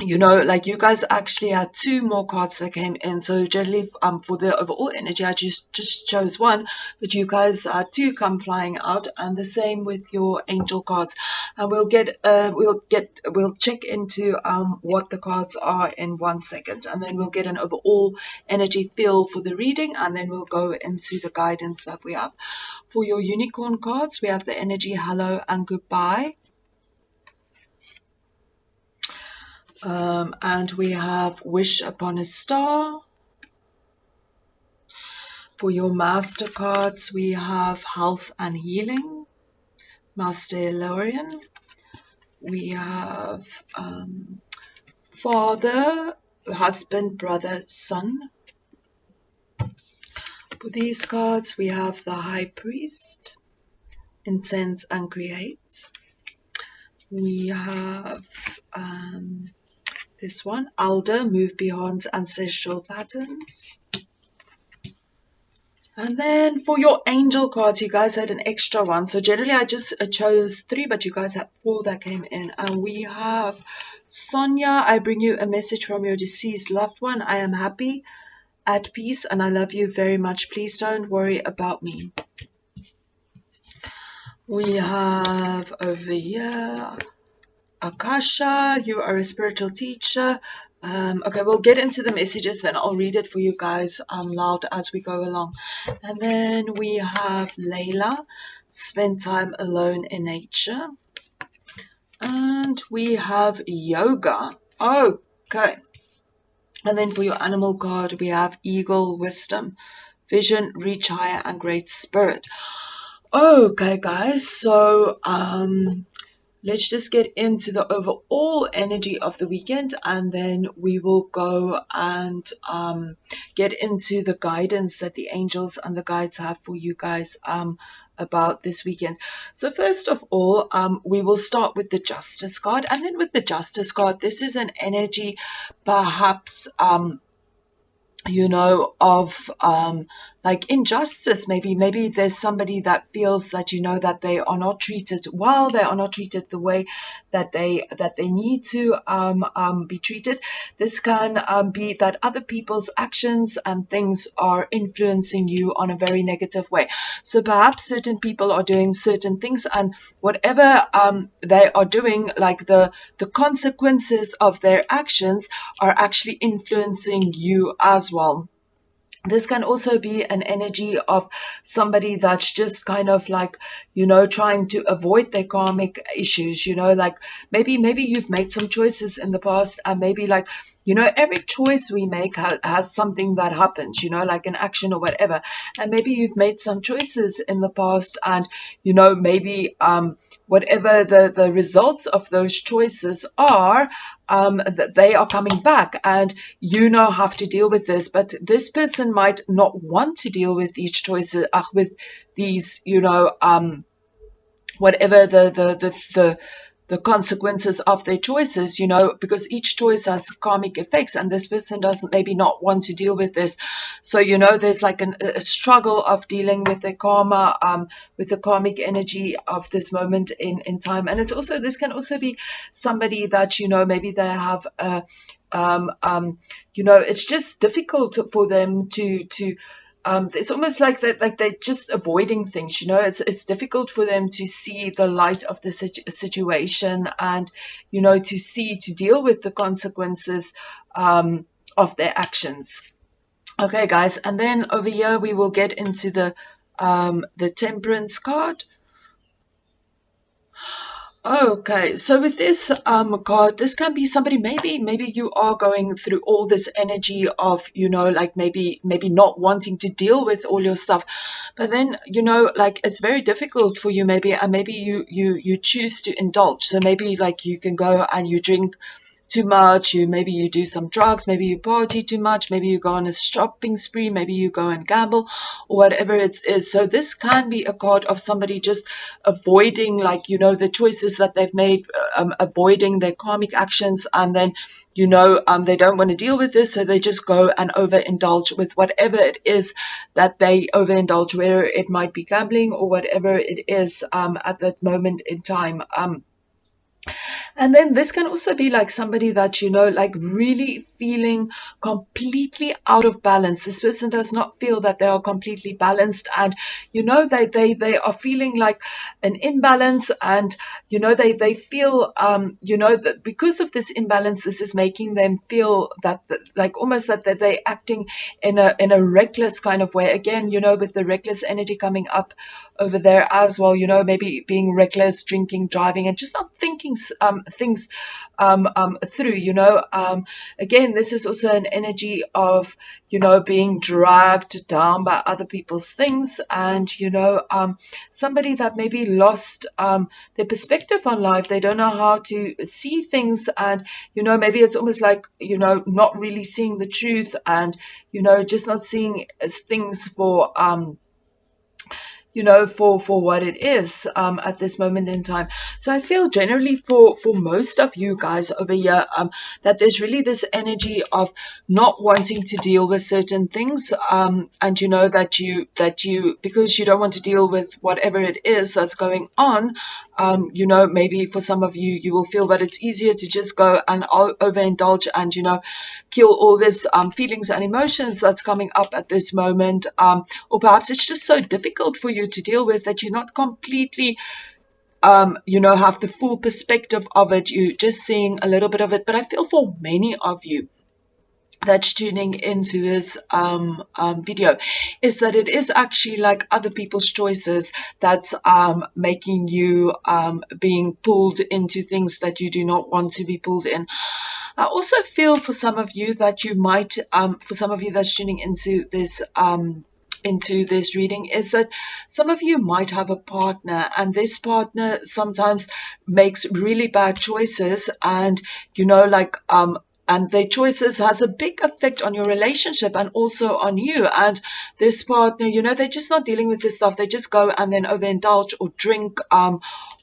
you know, like you guys actually had 2 more cards that came in. So generally, for the overall energy, I just chose 1, but you guys had 2 come flying out, and the same with your angel cards. And we'll check into what the cards are in 1 second, and then we'll get an overall energy feel for the reading, and then we'll go into the guidance that we have. For your unicorn cards, we have the energy hello and goodbye. And we have Wish Upon a Star. For your Master cards, we have Health and Healing, Master Lorian. We have Father, Husband, Brother, Son. For these cards, we have the High Priest, Incense and Create. We have this one, Elder, Move Beyond Ancestral Patterns. And then for your angel cards, you guys had an extra one. So generally I just chose 3, but you guys had 4 that came in. And we have Sonia, I bring you a message from your deceased loved one. I am happy, at peace, and I love you very much. Please don't worry about me. We have over here, Akasha, you are a spiritual teacher. Okay, we'll get into the messages, then I'll read it for you guys loud as we go along. And then we have Layla, spend time alone in nature. And we have Yoga. Okay. And then for your animal card, we have Eagle, Wisdom, Vision, Reach Higher, and Great Spirit. Okay, guys, so let's just get into the overall energy of the weekend, and then we will go and get into the guidance that the angels and the guides have for you guys about this weekend. So first of all, we will start with the Justice card, and then with the Justice card, this is an energy perhaps you know, of like injustice. Maybe there's somebody that feels that, you know, that they are not treated well, they are not treated the way that they need to be treated. This can be that other people's actions and things are influencing you on a very negative way. So perhaps certain people are doing certain things, and whatever they are doing, like the consequences of their actions are actually influencing you as well. This can also be an energy of somebody that's just kind of like, you know, trying to avoid their karmic issues, you know, like maybe you've made some choices in the past, and maybe like, you know, every choice we make has something that happens, you know, like an action or whatever. And maybe you've made some choices in the past, and, you know, maybe whatever the results of those choices are, that they are coming back, and you now have to deal with this. But this person might not want to deal with each choice, with these, you know, whatever the consequences of their choices, you know, because each choice has karmic effects, and this person doesn't maybe not want to deal with this. So, you know, there's like a struggle of dealing with the karma, with the karmic energy of this moment in time. And it's also, this can also be somebody that, you know, maybe they have you know, it's just difficult for them to it's almost like that, like they're just avoiding things, you know. It's difficult for them to see the light of the situation, and, you know, to deal with the consequences of their actions. Okay, guys, and then over here we will get into the Temperance card. Okay, so with this card, this can be somebody, maybe you are going through all this energy of, like maybe not wanting to deal with all your stuff, but then, like it's very difficult for you maybe, and maybe you choose to indulge. So maybe like you can go and you drink too much, maybe you do some drugs, maybe you party too much, maybe you go on a shopping spree, maybe you go and gamble, or whatever it is. So this can be a card of somebody just avoiding, like, the choices that they've made, avoiding their karmic actions, and then, they don't want to deal with this, so they just go and overindulge with whatever it is that they overindulge, whether it might be gambling or whatever it is at that moment in time. And then this can also be like somebody that, like really feeling completely out of balance. This person does not feel that they are completely balanced, and, they are feeling like an imbalance, and, they feel, that because of this imbalance, this is making them feel that, like almost that they're acting in a reckless kind of way. Again, with the reckless energy coming up over there as well, maybe being reckless, drinking, driving, and just not thinking things through. Again, this is also an energy of, being dragged down by other people's things, and, somebody that maybe lost their perspective on life. They don't know how to see things, and, maybe it's almost like, not really seeing the truth, and, just not seeing things for for what it is at this moment in time. So I feel generally for most of you guys over here, that there's really this energy of not wanting to deal with certain things, and that you because you don't want to deal with whatever it is that's going on, maybe for some of you, you will feel that it's easier to just go and overindulge and, kill all this feelings and emotions that's coming up at this moment, or perhaps it's just so difficult for you to deal with that you're not completely have the full perspective of it. You're just seeing a little bit of it. But I feel for many of you that's tuning into this video, is that it is actually like other people's choices that's making you being pulled into things that you do not want to be pulled in. I also feel for some of you that you might, for some of you that's tuning into this reading, is that some of you might have a partner, and this partner sometimes makes really bad choices, and and their choices has a big effect on your relationship and also on you. And this partner, they're just not dealing with this stuff. They just go and then overindulge or drink,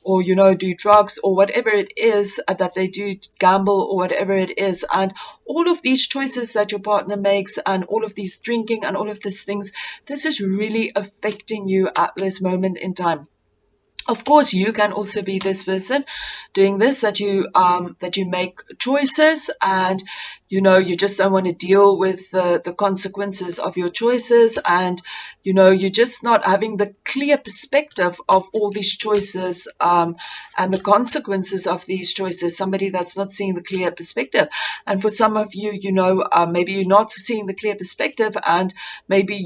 or do drugs, or whatever it is that they do, gamble, or whatever it is. And all of these choices that your partner makes, and all of these drinking and all of these things, this is really affecting you at this moment in time. Of course, you can also be this person doing this, that you make choices, and you just don't want to deal with the consequences of your choices, and you're just not having the clear perspective of all these choices, and the consequences of these choices. Somebody that's not seeing the clear perspective. And for some of you, maybe you're not seeing the clear perspective, and maybe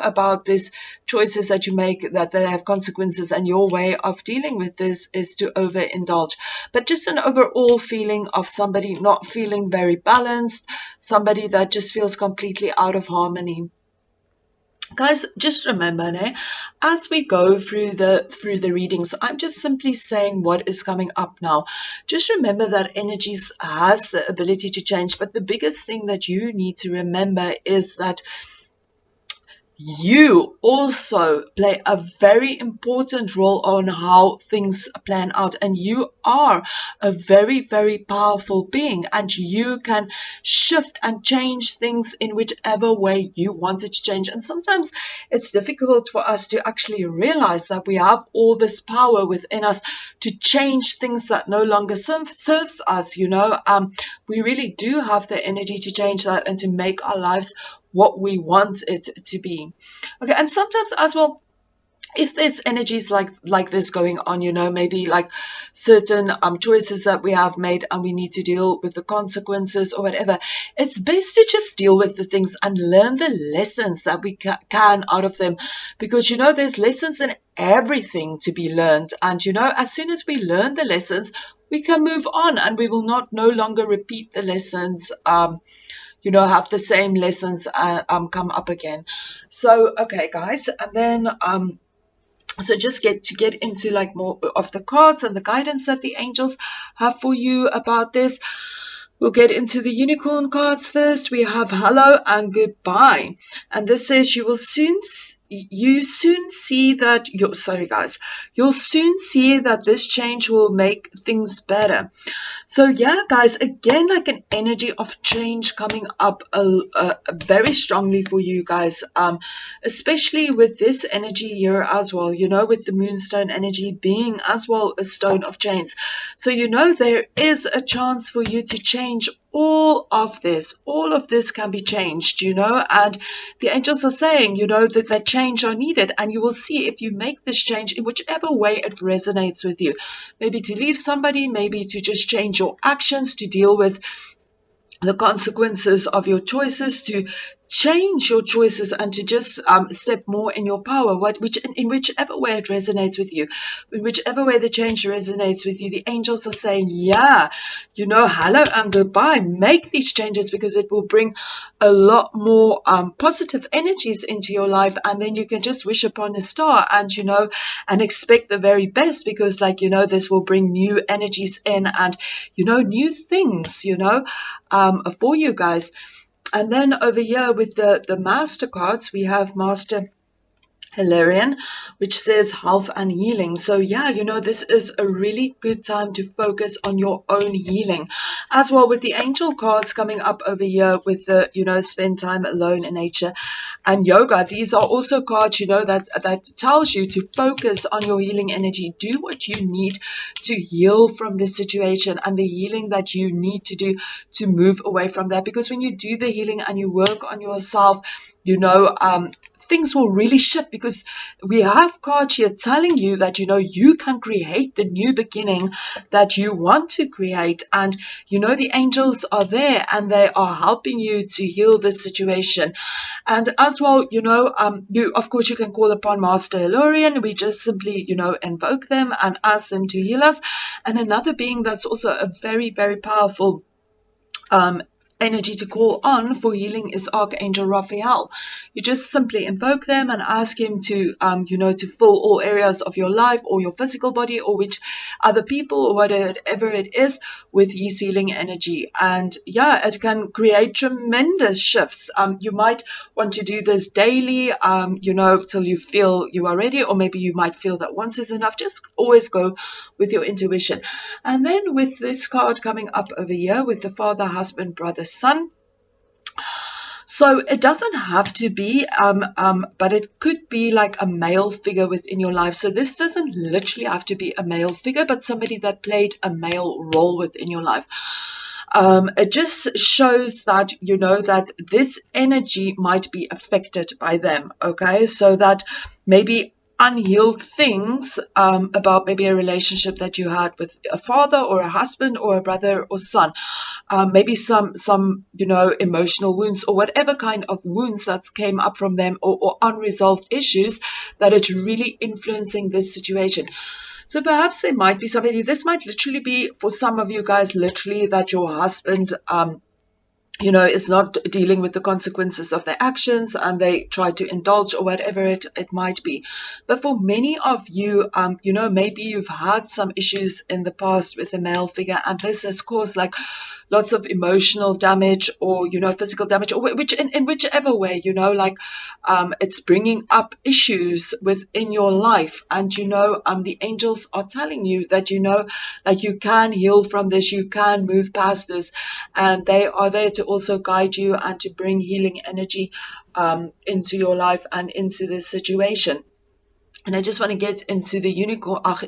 about these choices that you make, that they have consequences, and your way of dealing with this is to overindulge. But just an overall feeling of somebody not feeling very balanced, somebody that just feels completely out of harmony. Guys, just remember, as we go through the readings, I'm just simply saying what is coming up now. Just remember that energies has the ability to change, but the biggest thing that you need to remember is that you also play a very important role on how things plan out, and you are a very, very powerful being, and you can shift and change things in whichever way you want it to change. And sometimes it's difficult for us to actually realize that we have all this power within us to change things that no longer serves us. We really do have the energy to change that and to make our lives what we want it to be. Okay, and sometimes as well, if there's energies like this going on, maybe like certain choices that we have made and we need to deal with the consequences or whatever, it's best to just deal with the things and learn the lessons that we can out of them, because there's lessons in everything to be learned, and as soon as we learn the lessons, we can move on and we will not no longer repeat the lessons, have the same lessons come up again. So okay guys, and then so just get into like more of the cards and the guidance that the angels have for you about this. We'll get into the unicorn cards first. We have hello and goodbye. And this says you'll soon see that this change will make things better. So yeah, guys, again, like an energy of change coming up very strongly for you guys, especially with this energy here as well, with the moonstone energy being as well a stone of change. So there is a chance for you to change all of this. All of this can be changed, and the angels are saying, that change are needed, and you will see if you make this change in whichever way it resonates with you. Maybe to leave somebody, maybe to just change your actions to deal with the consequences of your choices, to change your choices and to just step more in your power, in whichever way it resonates with you, in whichever way the change resonates with you. The angels are saying, yeah, hello and goodbye, make these changes, because it will bring a lot more positive energies into your life, and then you can just wish upon a star and and expect the very best, because this will bring new energies in and new things for you guys. And then over here with the master cards, we have Master Hilarion, which says health and healing. So yeah, this is a really good time to focus on your own healing, as well with the angel cards coming up over here with the spend time alone in nature and yoga. These are also cards that tells you to focus on your healing energy. Do what you need to heal from this situation and the healing that you need to do to move away from that, because when you do the healing and you work on yourself, things will really shift, because we have cards here telling you that you can create the new beginning that you want to create, and the angels are there and they are helping you to heal this situation. And as well, you of course you can call upon Master Hilarion. We just simply invoke them and ask them to heal us. And another being that's also a very, very powerful energy to call on for healing is Archangel Raphael. You just simply invoke them and ask him to to fill all areas of your life or your physical body or which other people or whatever it is with his healing energy. And yeah, it can create tremendous shifts. You might want to do this daily, till you feel you are ready, or maybe you might feel that once is enough. Just always go with your intuition. And then with this card coming up over here with the Father, Husband, Brother, Son. So it doesn't have to be, but it could be like a male figure within your life. So this doesn't literally have to be a male figure, but somebody that played a male role within your life. It just shows that, that this energy might be affected by them, okay? So that maybe unhealed things about maybe a relationship that you had with a father or a husband or a brother or son, maybe some emotional wounds or whatever kind of wounds that came up from them, or unresolved issues that it's really influencing this situation. So perhaps there might be somebody, this might literally be for some of you guys, literally that your husband is not dealing with the consequences of their actions and they try to indulge or whatever it might be. But for many of you, maybe you've had some issues in the past with a male figure, and this has caused like lots of emotional damage or, physical damage, or in whichever way, it's bringing up issues within your life. And, the angels are telling you that, you can heal from this, you can move past this, and they are there to also guide you and to bring healing energy into your life and into this situation. And I just want to get into the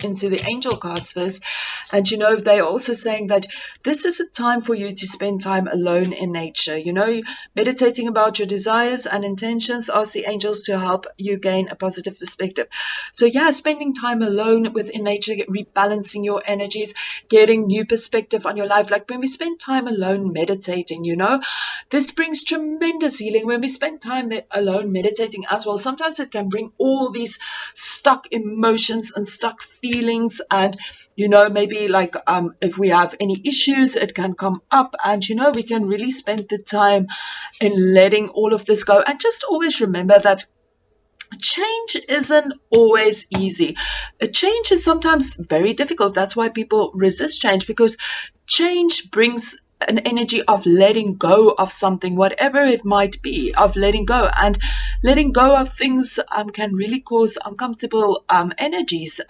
into the angel cards first. And they're also saying that this is a time for you to spend time alone in nature. Meditating about your desires and intentions. Ask the angels to help you gain a positive perspective. So yeah, spending time alone within nature, rebalancing your energies, getting new perspective on your life. Like when we spend time alone meditating, this brings tremendous healing. When we spend time alone meditating as well, sometimes it can bring all these stuck emotions and stuck feelings, and maybe like if we have any issues, it can come up, and we can really spend the time in letting all of this go. And just always remember that change isn't always easy. A change is sometimes very difficult. That's why people resist change, because change brings an energy of letting go of something, whatever it might be, of letting go. And letting go of things can really cause uncomfortable energies.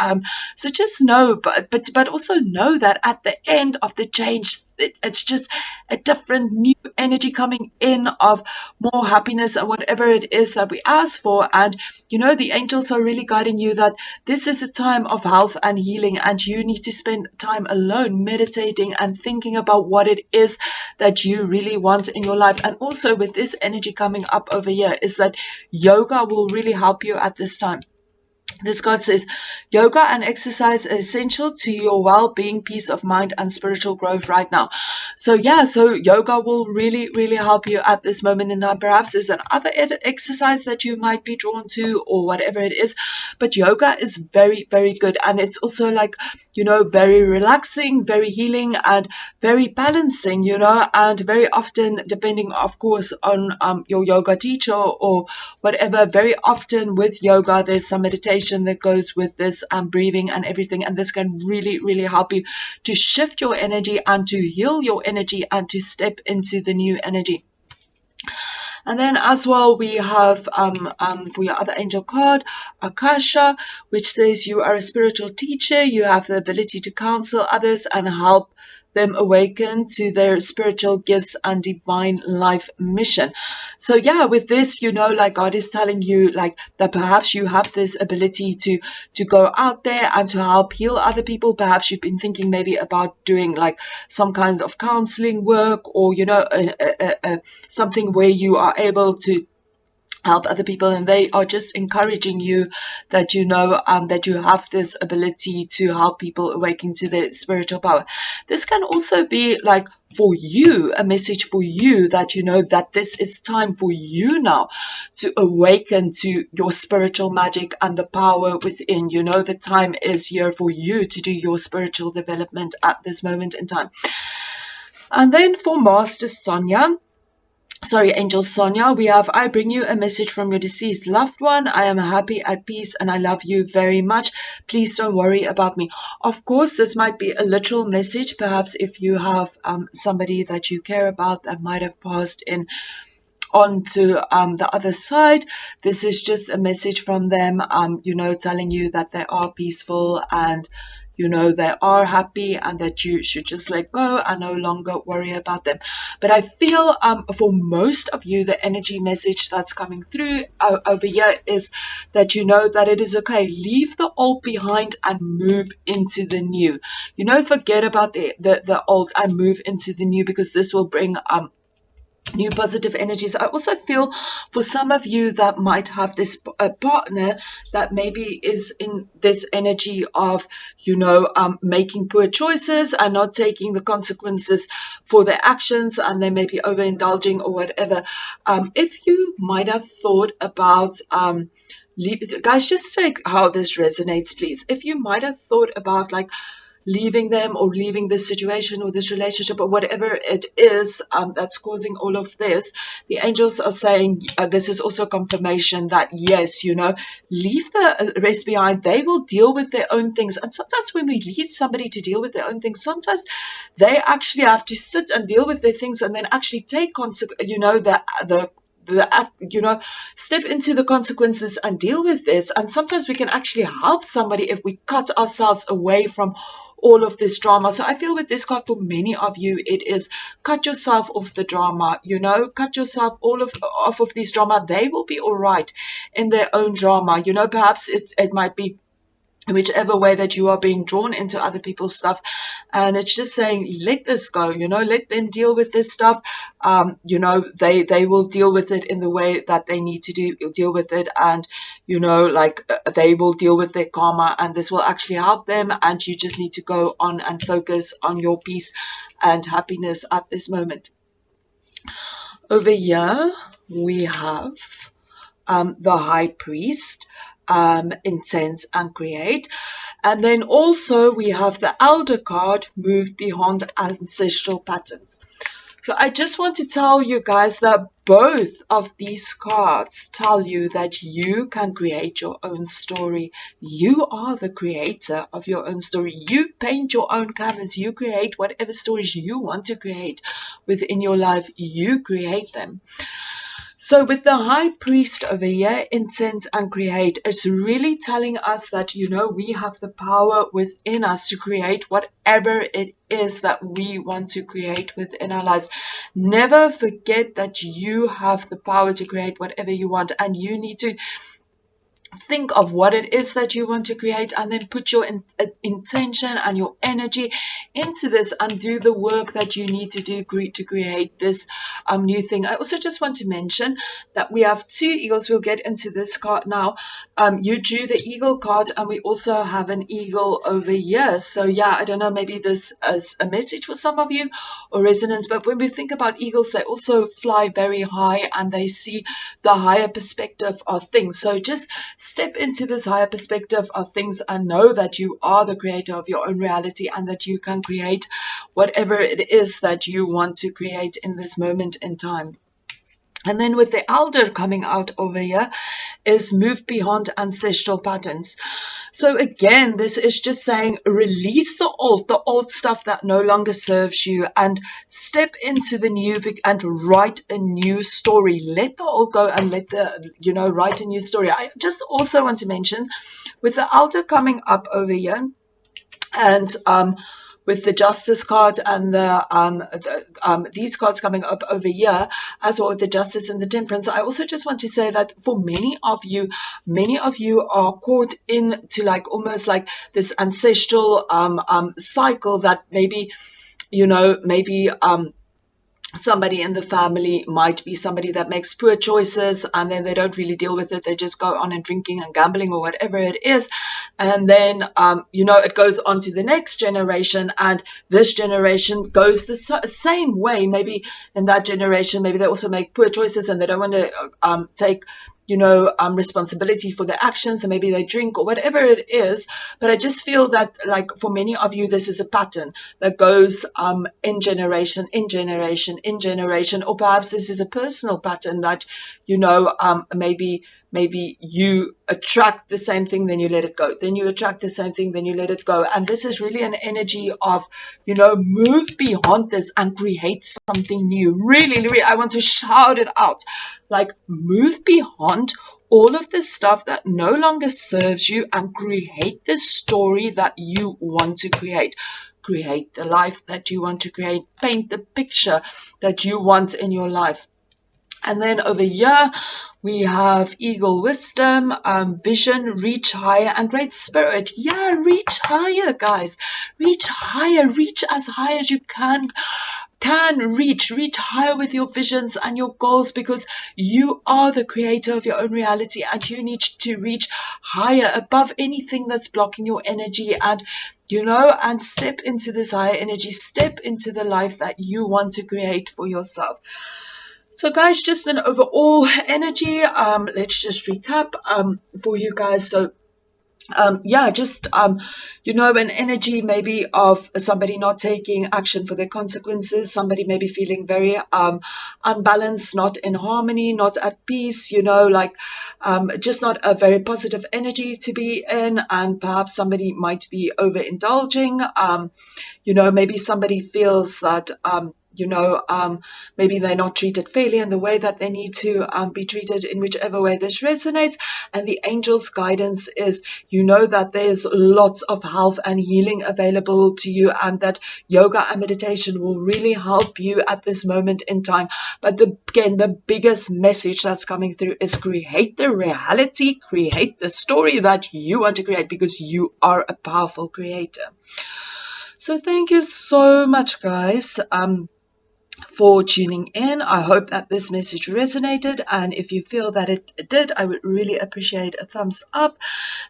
So just know, but also know that at the end of the change, it's just a different new energy coming in of more happiness and whatever it is that we ask for. And the angels are really guiding you that this is a time of health and healing, and you need to spend time alone meditating and thinking about what it is that you really want in your life. And also with this energy coming up over here is that yoga will really help you at this time. This card says, yoga and exercise are essential to your well-being, peace of mind, and spiritual growth right now. So yeah, so yoga will really, really help you at this moment in time. Perhaps there's another exercise that you might be drawn to or whatever it is. But yoga is very, very good. And it's also like, very relaxing, very healing, and very balancing, and very often, depending, of course, on your yoga teacher or whatever, very often with yoga, there's some meditation that goes with this breathing and everything, and this can really, really help you to shift your energy and to heal your energy and to step into the new energy. And then as well, we have for your other angel card, Akasha, which says you are a spiritual teacher. You have the ability to counsel others and help them awaken to their spiritual gifts and divine life mission. So yeah, with this, like God is telling you like that perhaps you have this ability to go out there and to help heal other people. Perhaps you've been thinking maybe about doing like some kind of counseling work, or something where you are able to help other people, and they are just encouraging you that that you have this ability to help people awaken to their spiritual power. This can also be like for you, a message for you that that this is time for you now to awaken to your spiritual magic and the power within. The time is here for you to do your spiritual development at this moment in time. And then for Master Sonia, Angel Sonia, we have, I bring you a message from your deceased loved one. I am happy, at peace, and I love you very much. Please don't worry about me. Of course, this might be a literal message. Perhaps if you have somebody that you care about that might have passed on to the other side, this is just a message from them, telling you that they are peaceful and they are happy, and that you should just let go and no longer worry about them. But I feel for most of you, the energy message that's coming through over here is that that it is okay. Leave the old behind and move into the new. Forget about the old and move into the new, because this will bring new positive energies. I also feel for some of you that might have this partner that maybe is in this energy of making poor choices and not taking the consequences for their actions, and they may be overindulging or whatever. If you might have thought about guys, just say how this resonates, please. If you might have thought about like leaving them or leaving this situation or this relationship or whatever it is that's causing all of this, the angels are saying this is also confirmation that yes, leave the rest behind. They will deal with their own things. And sometimes when we leave somebody to deal with their own things, sometimes they actually have to sit and deal with their things and then actually take the step into the consequences and deal with this. And sometimes we can actually help somebody if we cut ourselves away from all of this drama. So I feel with this card, for many of you, it is cut yourself off the drama, cut yourself off of this drama. They will be all right in their own drama. Perhaps it might be whichever way that you are being drawn into other people's stuff, and it's just saying, let this go, let them deal with this stuff. They will deal with it in the way that they need to deal with it, and they will deal with their karma, and this will actually help them, and you just need to go on and focus on your peace and happiness at this moment. Over here we have the High Priest, Intense and Create. And then also we have the Elder card, Move Beyond Ancestral Patterns. So I just want to tell you guys that both of these cards tell you that you can create your own story. You are the creator of your own story. You paint your own canvas. You create whatever stories you want to create within your life. You create them. So with the High Priest over here, Intense and Create, it's really telling us that, we have the power within us to create whatever it is that we want to create within our lives. Never forget that you have the power to create whatever you want, and you need to think of what it is that you want to create, and then put your intention and your energy into this, and do the work that you need to do to create this new thing. I also just want to mention that we have two eagles. We'll get into this card now. You drew the eagle card, and we also have an eagle over here. So yeah, I don't know, maybe this is a message for some of you or resonance, but when we think about eagles, they also fly very high, and they see the higher perspective of things. So just step into this higher perspective of things, and know that you are the creator of your own reality, and that you can create whatever it is that you want to create in this moment in time. And then with the Elder coming out over here is Move Beyond Ancestral Patterns. So again, this is just saying, release the old stuff that no longer serves you, and step into the new and write a new story. Let the old go and write a new story. I just also want to mention, with the Elder coming up over here, and with the Justice card and these cards coming up over here, as well with the Justice and the Temperance, I also just want to say that for many of you are caught into almost like this ancestral cycle, that maybe somebody in the family might be somebody that makes poor choices, and then they don't really deal with it. They just go on and drinking and gambling or whatever it is. And then, it goes on to the next generation, and this generation goes the same way. Maybe in that generation, maybe they also make poor choices, and they don't want to take responsibility for their actions, and maybe they drink or whatever it is. But I just feel that, for many of you, this is a pattern that goes in generation, or perhaps this is a personal pattern that, maybe you attract the same thing, then you let it go. Then you attract the same thing, then you let it go. And this is really an energy of, move beyond this and create something new. Really, really, I want to shout it out. Move beyond all of the stuff that no longer serves you, and create the story that you want to create. Create the life that you want to create. Paint the picture that you want in your life. And then over here, we have Eagle Wisdom, Vision, Reach Higher, and Great Spirit. Yeah, reach higher, guys. Reach higher. Reach as high as you can reach higher with your visions and your goals, because you are the creator of your own reality, and you need to reach higher above anything that's blocking your energy, and and step into this higher energy, step into the life that you want to create for yourself. So guys, just an overall energy, let's just recap for you guys. So an energy maybe of somebody not taking action for their consequences, somebody maybe feeling very unbalanced, not in harmony, not at peace, just not a very positive energy to be in, and perhaps somebody might be overindulging, maybe somebody feels that maybe they're not treated fairly in the way that they need to be treated, in whichever way this resonates. And the angel's guidance is, that there's lots of health and healing available to you, and that yoga and meditation will really help you at this moment in time. But again, the biggest message that's coming through is create the reality, create the story that you want to create, because you are a powerful creator. So thank you so much, guys, for tuning in. I hope that this message resonated, and if you feel that it did, I would really appreciate a thumbs up.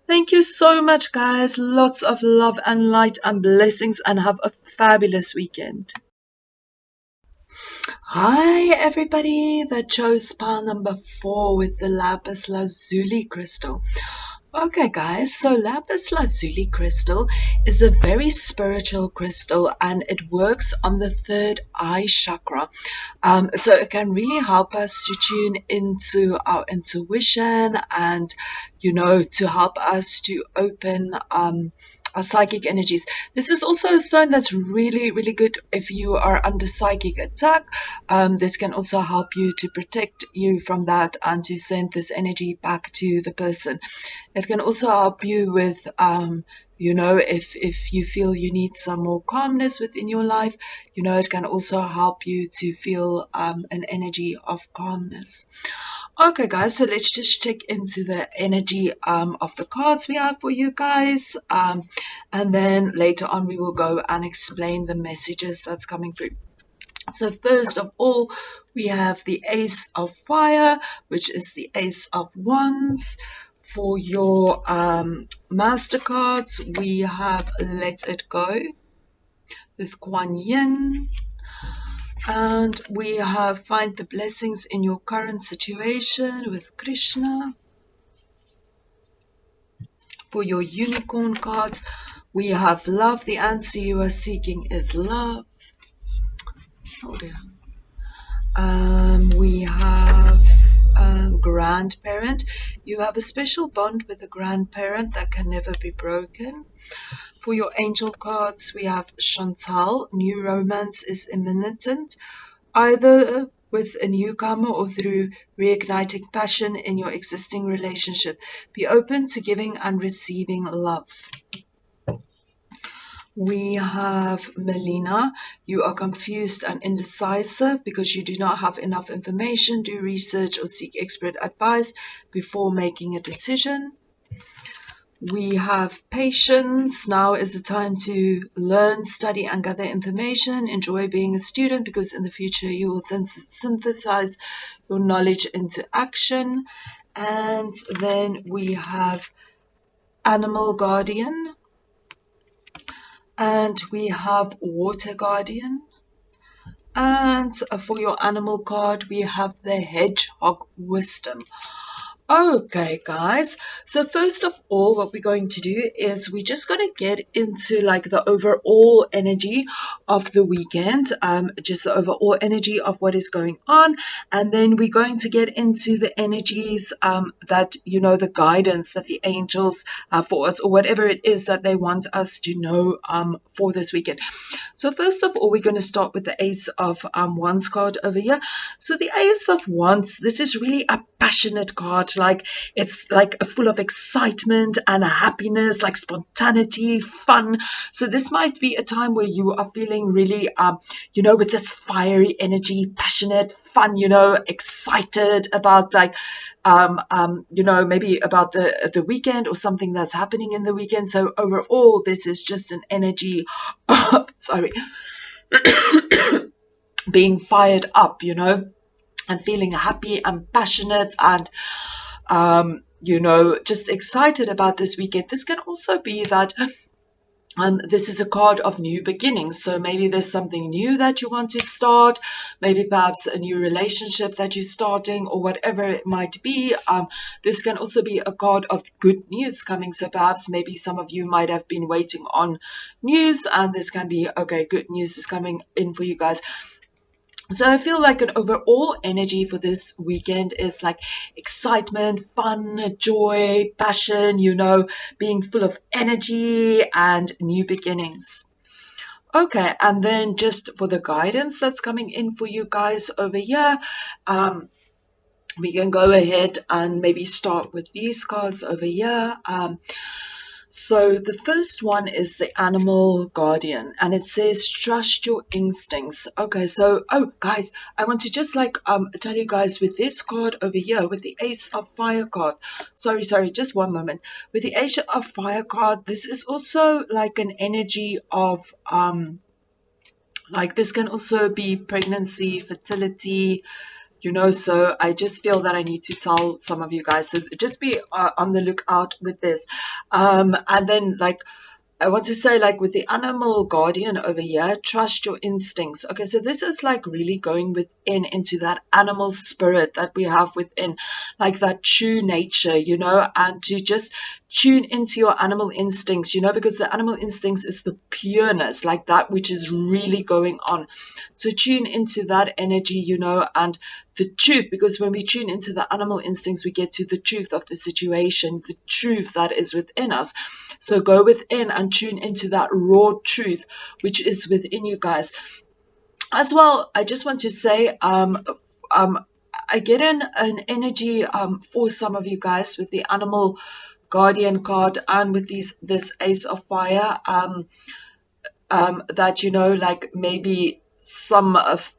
Thank you so much, guys. Lots of love and light and blessings, and have a fabulous weekend. Hi everybody that chose pile number 4 with the lapis lazuli crystal. Okay guys, so lapis lazuli crystal is a very spiritual crystal, and it works on the third eye chakra. So it can really help us to tune into our intuition, and to help us to open our psychic energies. This is also a stone that's really, really good if you are under psychic attack. This can also help you to protect you from that and to send this energy back to the person. It can also help you with, if you feel you need some more calmness within your life, it can also help you to feel an energy of calmness. Okay guys, so let's just check into the energy of the cards we have for you guys, and then later on we will go and explain the messages that's coming through. So first of all, we have the Ace of Fire, which is the Ace of Wands. For your MasterCards, we have Let It Go with Kuan Yin. And we have Find the Blessings in Your Current Situation with Krishna. For your Unicorn cards, we have Love. The answer you are seeking is love. Oh dear. We have Grandparent. You have a special bond with a grandparent that can never be broken. For your angel cards, we have Chantal. New romance is imminent, either with a newcomer or through reigniting passion in your existing relationship. Be open to giving and receiving love. We have Melina. You are confused and indecisive because you do not have enough information. Do research or seek expert advice before making a decision. We have Patience. Now is the time to learn, study, and gather information. Enjoy being a student, because in the future you will then synthesize your knowledge into action. And then we have Animal Guardian. And we have Water Guardian. And for your animal card, we have the Hedgehog Wisdom. Okay guys, so first of all, what we're going to do is we're just going to get into like the overall energy of the weekend, just the overall energy of what is going on, and then we're going to get into the energies that, the guidance that the angels have for us, or whatever it is that they want us to know for this weekend. So first of all, we're going to start with the Ace of Wands card over here. So the Ace of Wands, this is really a passionate card. Like it's like full of excitement and happiness, like spontaneity, fun. So this might be a time where you are feeling really with this fiery energy, passionate, fun, excited about like maybe about the weekend or something that's happening in the weekend. So overall, this is just an energy sorry being fired up, and feeling happy and passionate and just excited about this weekend. This can also be that this is a card of new beginnings. So maybe there's something new that you want to start, maybe perhaps a new relationship that you're starting, or whatever it might be. This can also be a card of good news coming. So perhaps maybe some of you might have been waiting on news, and this can be, okay, good news is coming in for you guys. So I feel like an overall energy for this weekend is like excitement, fun, joy, passion, being full of energy and new beginnings. Okay, and then just for the guidance that's coming in for you guys over here, we can go ahead and maybe start with these cards over here. So the first one is the animal guardian, and it says trust your instincts. Okay, so guys, I want to just tell you guys with this card over here, with the Ace of Fire card. Sorry, just one moment. With the Ace of Fire card, this is also like an energy of like this can also be pregnancy, fertility, so I just feel that I need to tell some of you guys, so just be on the lookout with this. And then I want to say, like with the animal guardian over here, trust your instincts. Okay, so this is like really going within into that animal spirit that we have within, like that true nature, and to just tune into your animal instincts, because the animal instincts is the pureness, like that which is really going on. So tune into that energy, and the truth, because when we tune into the animal instincts, we get to the truth of the situation, the truth that is within us. So go within and tune into that raw truth which is within you guys. As well, I just want to say, I get an energy for some of you guys with the animal guardian card and with this Ace of Fire, that like maybe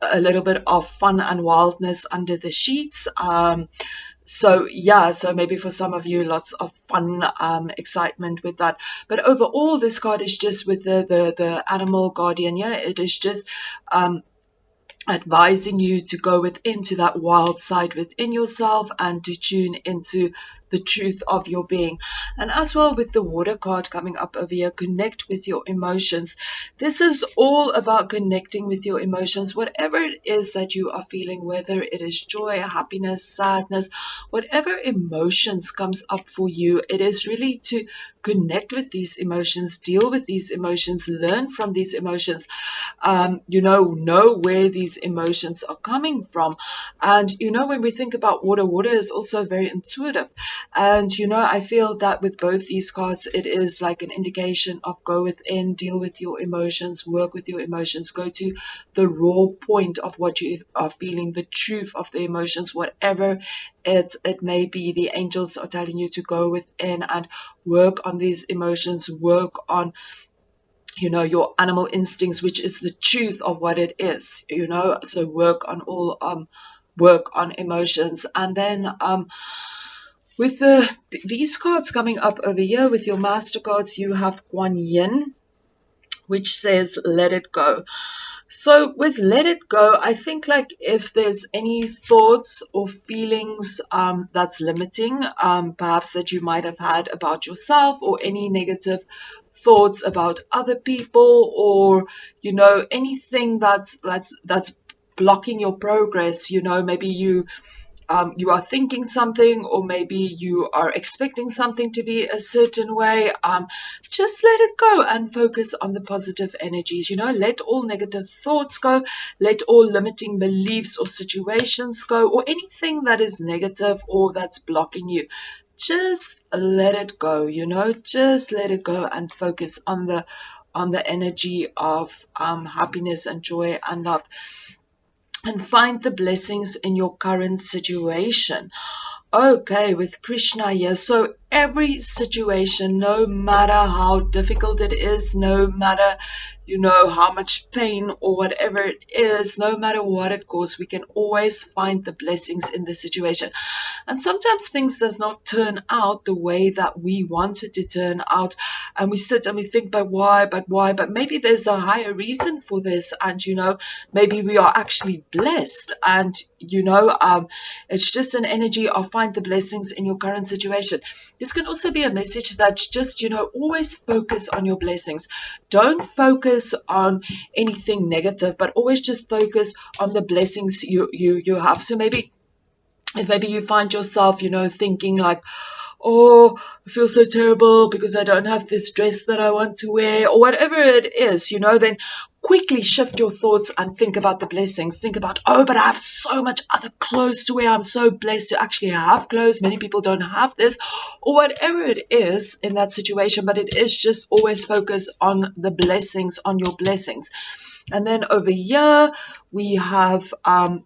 a little bit of fun and wildness under the sheets. So yeah, so maybe for some of you, lots of fun, excitement with that. But overall, this card is just with the animal guardian. Yeah, it is just advising you to go within to that wild side within yourself and to tune into the truth of your being. And as well with the water card coming up over here, connect with your emotions. This is all about connecting with your emotions, whatever it is that you are feeling, whether it is joy, happiness, sadness, whatever emotions comes up for you. It is really to connect with these emotions, deal with these emotions, learn from these emotions, know where these emotions are coming from. And when we think about water is also very intuitive. And I feel that with both these cards, it is like an indication of go within, deal with your emotions, work with your emotions, go to the raw point of what you are feeling, the truth of the emotions, whatever it may be. The angels are telling you to go within and work on these emotions, work on your animal instincts, which is the truth of what it is, so work on emotions. And then with these cards coming up over here with your master cards, you have Kuan Yin, which says let it go. So with let it go, I think like if there's any thoughts or feelings that's limiting, perhaps that you might have had about yourself, or any negative thoughts about other people, or anything that's blocking your progress, maybe you are thinking something, or maybe you are expecting something to be a certain way. Just let it go and focus on the positive energies. Let all negative thoughts go, let all limiting beliefs or situations go, or anything that is negative or that's blocking you. Just let it go, just let it go and focus on the energy of happiness and joy and love. And find the blessings in your current situation. Okay, with Krishna here. So every situation, no matter how difficult it is, no matter, how much pain or whatever it is, no matter what it costs, we can always find the blessings in the situation. And sometimes things does not turn out the way that we want it to turn out. And we sit and we think, but why? But maybe there's a higher reason for this. And, maybe we are actually blessed. And, it's just an energy of find the blessings in your current situation. This can also be a message that just, always focus on your blessings. Don't focus on anything negative, but always just focus on the blessings you have. So maybe if you find yourself, thinking like, oh, I feel so terrible because I don't have this dress that I want to wear, or whatever it is, then quickly shift your thoughts and think about the blessings. Think about, oh, but I have so much other clothes to wear. I'm so blessed to actually have clothes. Many people don't have this, or whatever it is in that situation, but it is just always focus on the blessings, on your blessings. And then over here, we have,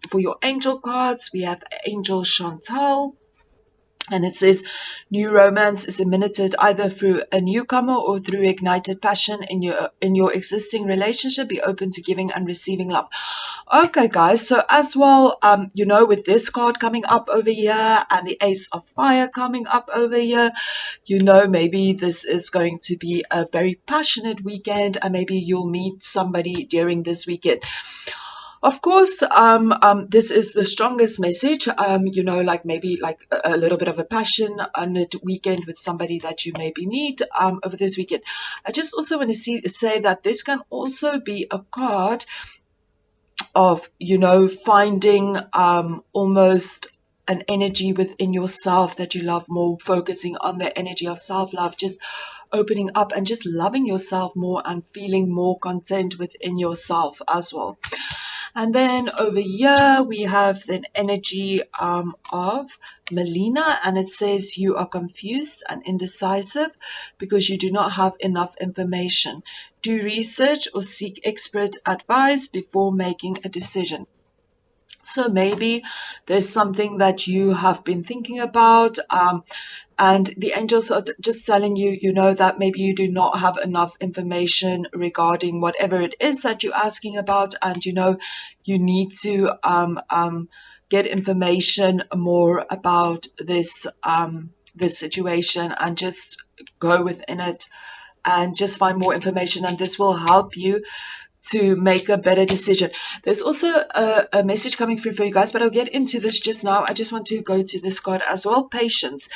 for your angel cards, we have Angel Chantal. And it says, new romance is emanated either through a newcomer or through ignited passion in your existing relationship. Be open to giving and receiving love. Okay, guys. So as well, with this card coming up over here and the Ace of Fire coming up over here, maybe this is going to be a very passionate weekend, and maybe you'll meet somebody during this weekend. Of course, this is the strongest message, maybe like a little bit of a passion on a weekend with somebody that you maybe meet over this weekend. I just also want to say that this can also be a card of, finding almost an energy within yourself that you love more, focusing on the energy of self-love, just opening up and just loving yourself more and feeling more content within yourself as well. And then over here, we have the energy of Melina, and it says you are confused and indecisive because you do not have enough information. Do research or seek expert advice before making a decision. So maybe there's something that you have been thinking about, and the angels are just telling you, that maybe you do not have enough information regarding whatever it is that you're asking about, and you need to get information more about this situation, and just go within it and just find more information, and this will help you to make a better decision. There's also a message coming through for you guys, but I'll get into this just now. I just want to go to this card as well. Patience.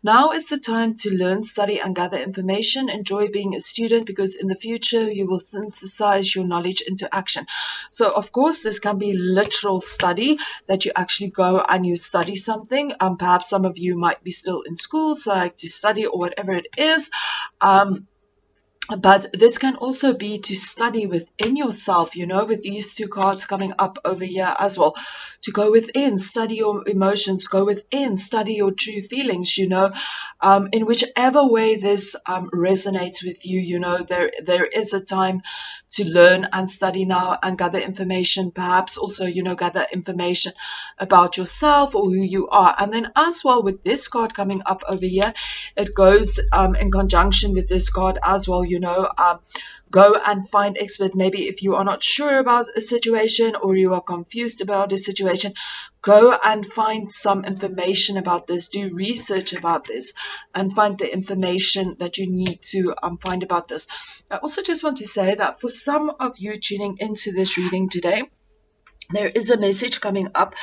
Now is the time to learn, study, and gather information. Enjoy being a student, because in the future you will synthesize your knowledge into action. So of course this can be literal study, that you actually go and you study something. Perhaps some of you might be still in school, so like to study or whatever it is. But this can also be to study within yourself, with these two cards coming up over here as well. To go within, study your emotions, go within, study your true feelings, in whichever way this resonates with you, there is a time to learn and study now and gather information, perhaps also, gather information about yourself or who you are. And then as well with this card coming up over here, it goes in conjunction with this card as well, go and find expert. Maybe if you are not sure about a situation or you are confused about a situation, go and find some information about this, do research about this, and find the information that you need to find about this. I also just want to say that for some of you tuning into this reading today, there is a message coming up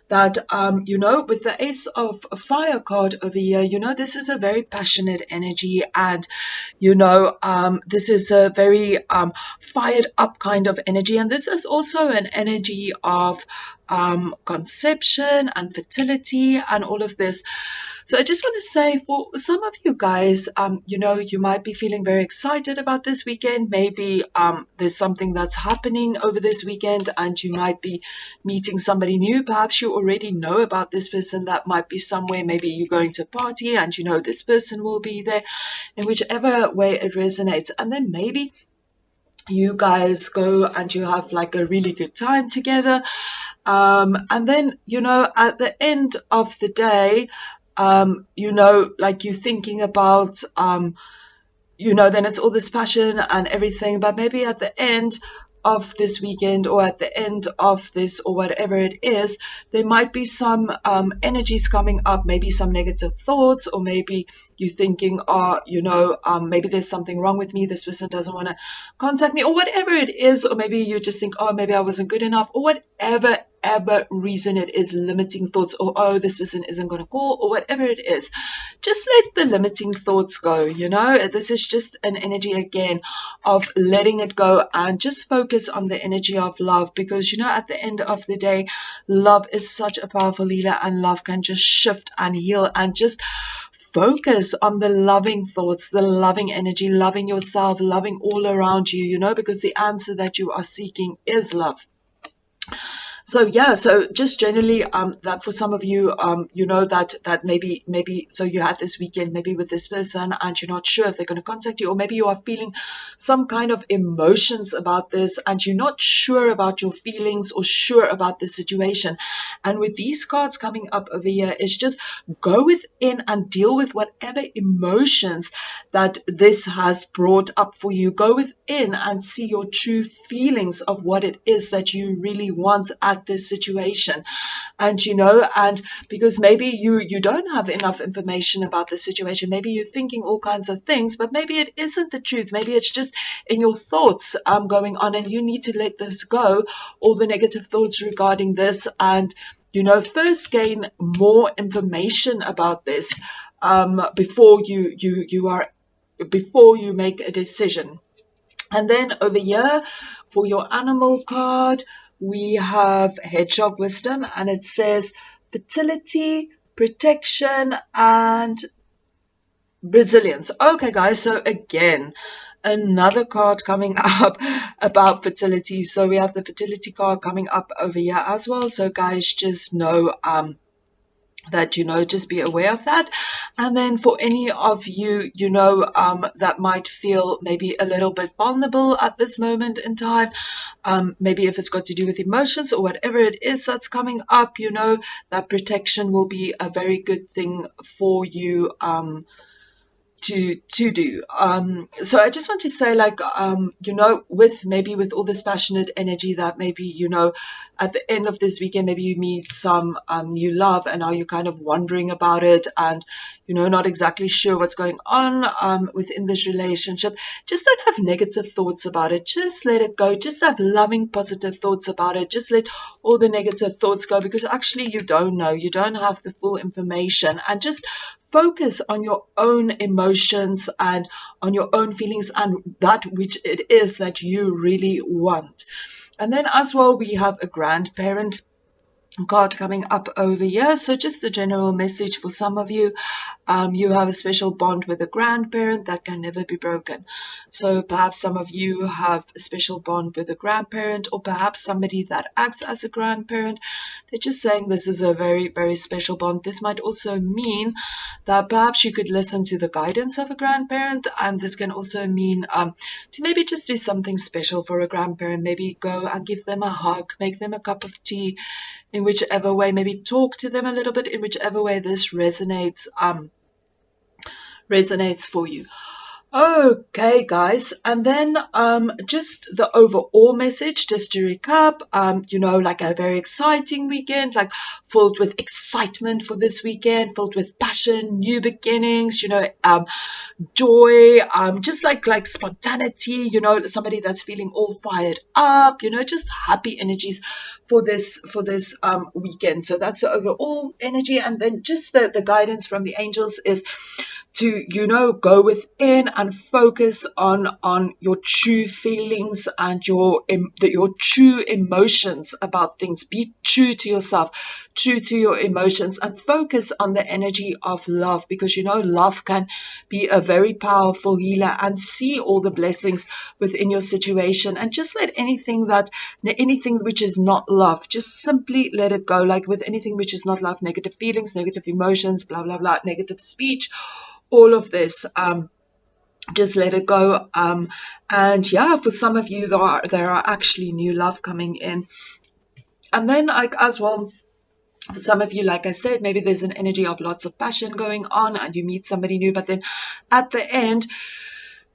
that, with the Ace of Fire card over here, this is a very passionate energy, and, this is a very fired up kind of energy. And this is also an energy of conception and fertility and all of this. So I just want to say, for some of you guys, you might be feeling very excited about this weekend. Maybe there's something that's happening over this weekend and you might be meeting somebody new. Perhaps you already know about this person that might be somewhere. Maybe you're going to a party and this person will be there, in whichever way it resonates. And then maybe you guys go and you have like a really good time together. And then, at the end of the day, like you're thinking about, then it's all this passion and everything, but maybe at the end of this weekend or at the end of this or whatever it is, there might be some energies coming up, maybe some negative thoughts, or maybe you're thinking, maybe there's something wrong with me, this person doesn't want to contact me, or whatever it is, or maybe you just think, maybe I wasn't good enough, or whatever reason it is, limiting thoughts, or this person isn't going to call, or whatever it is. Just let the limiting thoughts go. This is just an energy again of letting it go and just focus on the energy of love, because at the end of the day, love is such a powerful healer, and love can just shift and heal and just focus on the loving thoughts, the loving energy, loving yourself, loving all around you, because the answer that you are seeking is love. So yeah, so just generally, that for some of you, that maybe so you had this weekend maybe with this person and you're not sure if they're going to contact you, or maybe you are feeling some kind of emotions about this and you're not sure about your feelings or sure about the situation. And with these cards coming up over here, it's just go within and deal with whatever emotions that this has brought up for you. Go within and see your true feelings of what it is that you really want at this situation. And and because maybe you don't have enough information about the situation, maybe you're thinking all kinds of things, but maybe it isn't the truth, maybe it's just in your thoughts going on, and you need to let this go, all the negative thoughts regarding this, and first gain more information about this before you make a decision. And then over here, for your animal card, we have Hedgehog Wisdom, and it says fertility, protection, and resilience. Okay, guys, so again, another card coming up about fertility. So we have the fertility card coming up over here as well. So guys, just know that just be aware of that. And then for any of you that might feel maybe a little bit vulnerable at this moment in time, maybe if it's got to do with emotions or whatever it is that's coming up, that protection will be a very good thing for you to do. So I just want to say, like, with all this passionate energy that maybe, at the end of this weekend, maybe you meet some new love and now you're kind of wondering about it and, not exactly sure what's going on within this relationship. Just don't have negative thoughts about it. Just let it go. Just have loving, positive thoughts about it. Just let all the negative thoughts go, because actually you don't know. You don't have the full information, and just focus on your own emotions and on your own feelings and that which it is that you really want. And then as well, we have a grandparent card coming up over here. So just a general message for some of you. You have a special bond with a grandparent that can never be broken. So perhaps some of you have a special bond with a grandparent, or perhaps somebody that acts as a grandparent. They're just saying this is a very, very special bond. This might also mean that perhaps you could listen to the guidance of a grandparent, and this can also mean to maybe just do something special for a grandparent. Maybe go and give them a hug, make them a cup of tea, in whichever way, maybe talk to them a little bit, in whichever way this resonates for you. Okay, guys, and then just the overall message, just to recap, like a very exciting weekend, like filled with excitement for this weekend, filled with passion, new beginnings, joy, just like spontaneity, somebody that's feeling all fired up, just happy energies for this weekend. So that's the overall energy. And then just the guidance from the angels is to go within and focus on your true feelings and your true emotions about things. Be true to yourself, true to your emotions, and focus on the energy of love, because love can be a very powerful healer, and see all the blessings within your situation, and just let anything which is not love, just simply let it go. Like with anything which is not love, negative feelings, negative emotions, blah blah blah, negative speech, all of this, just let it go. And yeah, for some of you, there are actually new love coming in. And then, like, as well, for some of you, like I said, maybe there's an energy of lots of passion going on and you meet somebody new, but then at the end,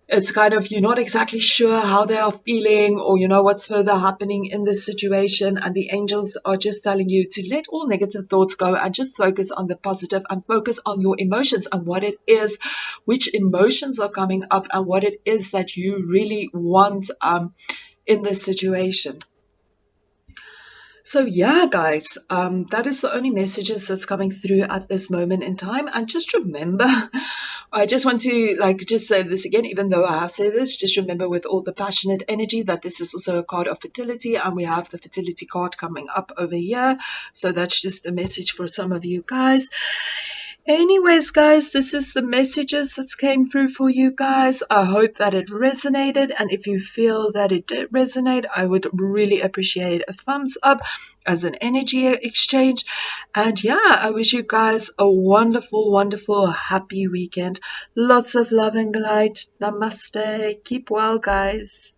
it's kind of, you're not exactly sure how they are feeling, or what's further happening in this situation, and the angels are just telling you to let all negative thoughts go and just focus on the positive, and focus on your emotions and what it is, which emotions are coming up, and what it is that you really want in this situation. So yeah, guys, that is the only messages that's coming through at this moment in time. And just remember, I just want to just say this again, even though I have said this, just remember with all the passionate energy that this is also a card of fertility, and we have the fertility card coming up over here. So that's just a message for some of you guys. Anyways, guys, this is the messages that came through for you guys. I hope that it resonated, and if you feel that it did resonate, I would really appreciate a thumbs up as an energy exchange. And yeah, I wish you guys a wonderful, wonderful, happy weekend. Lots of love and light. Namaste. Keep well, guys.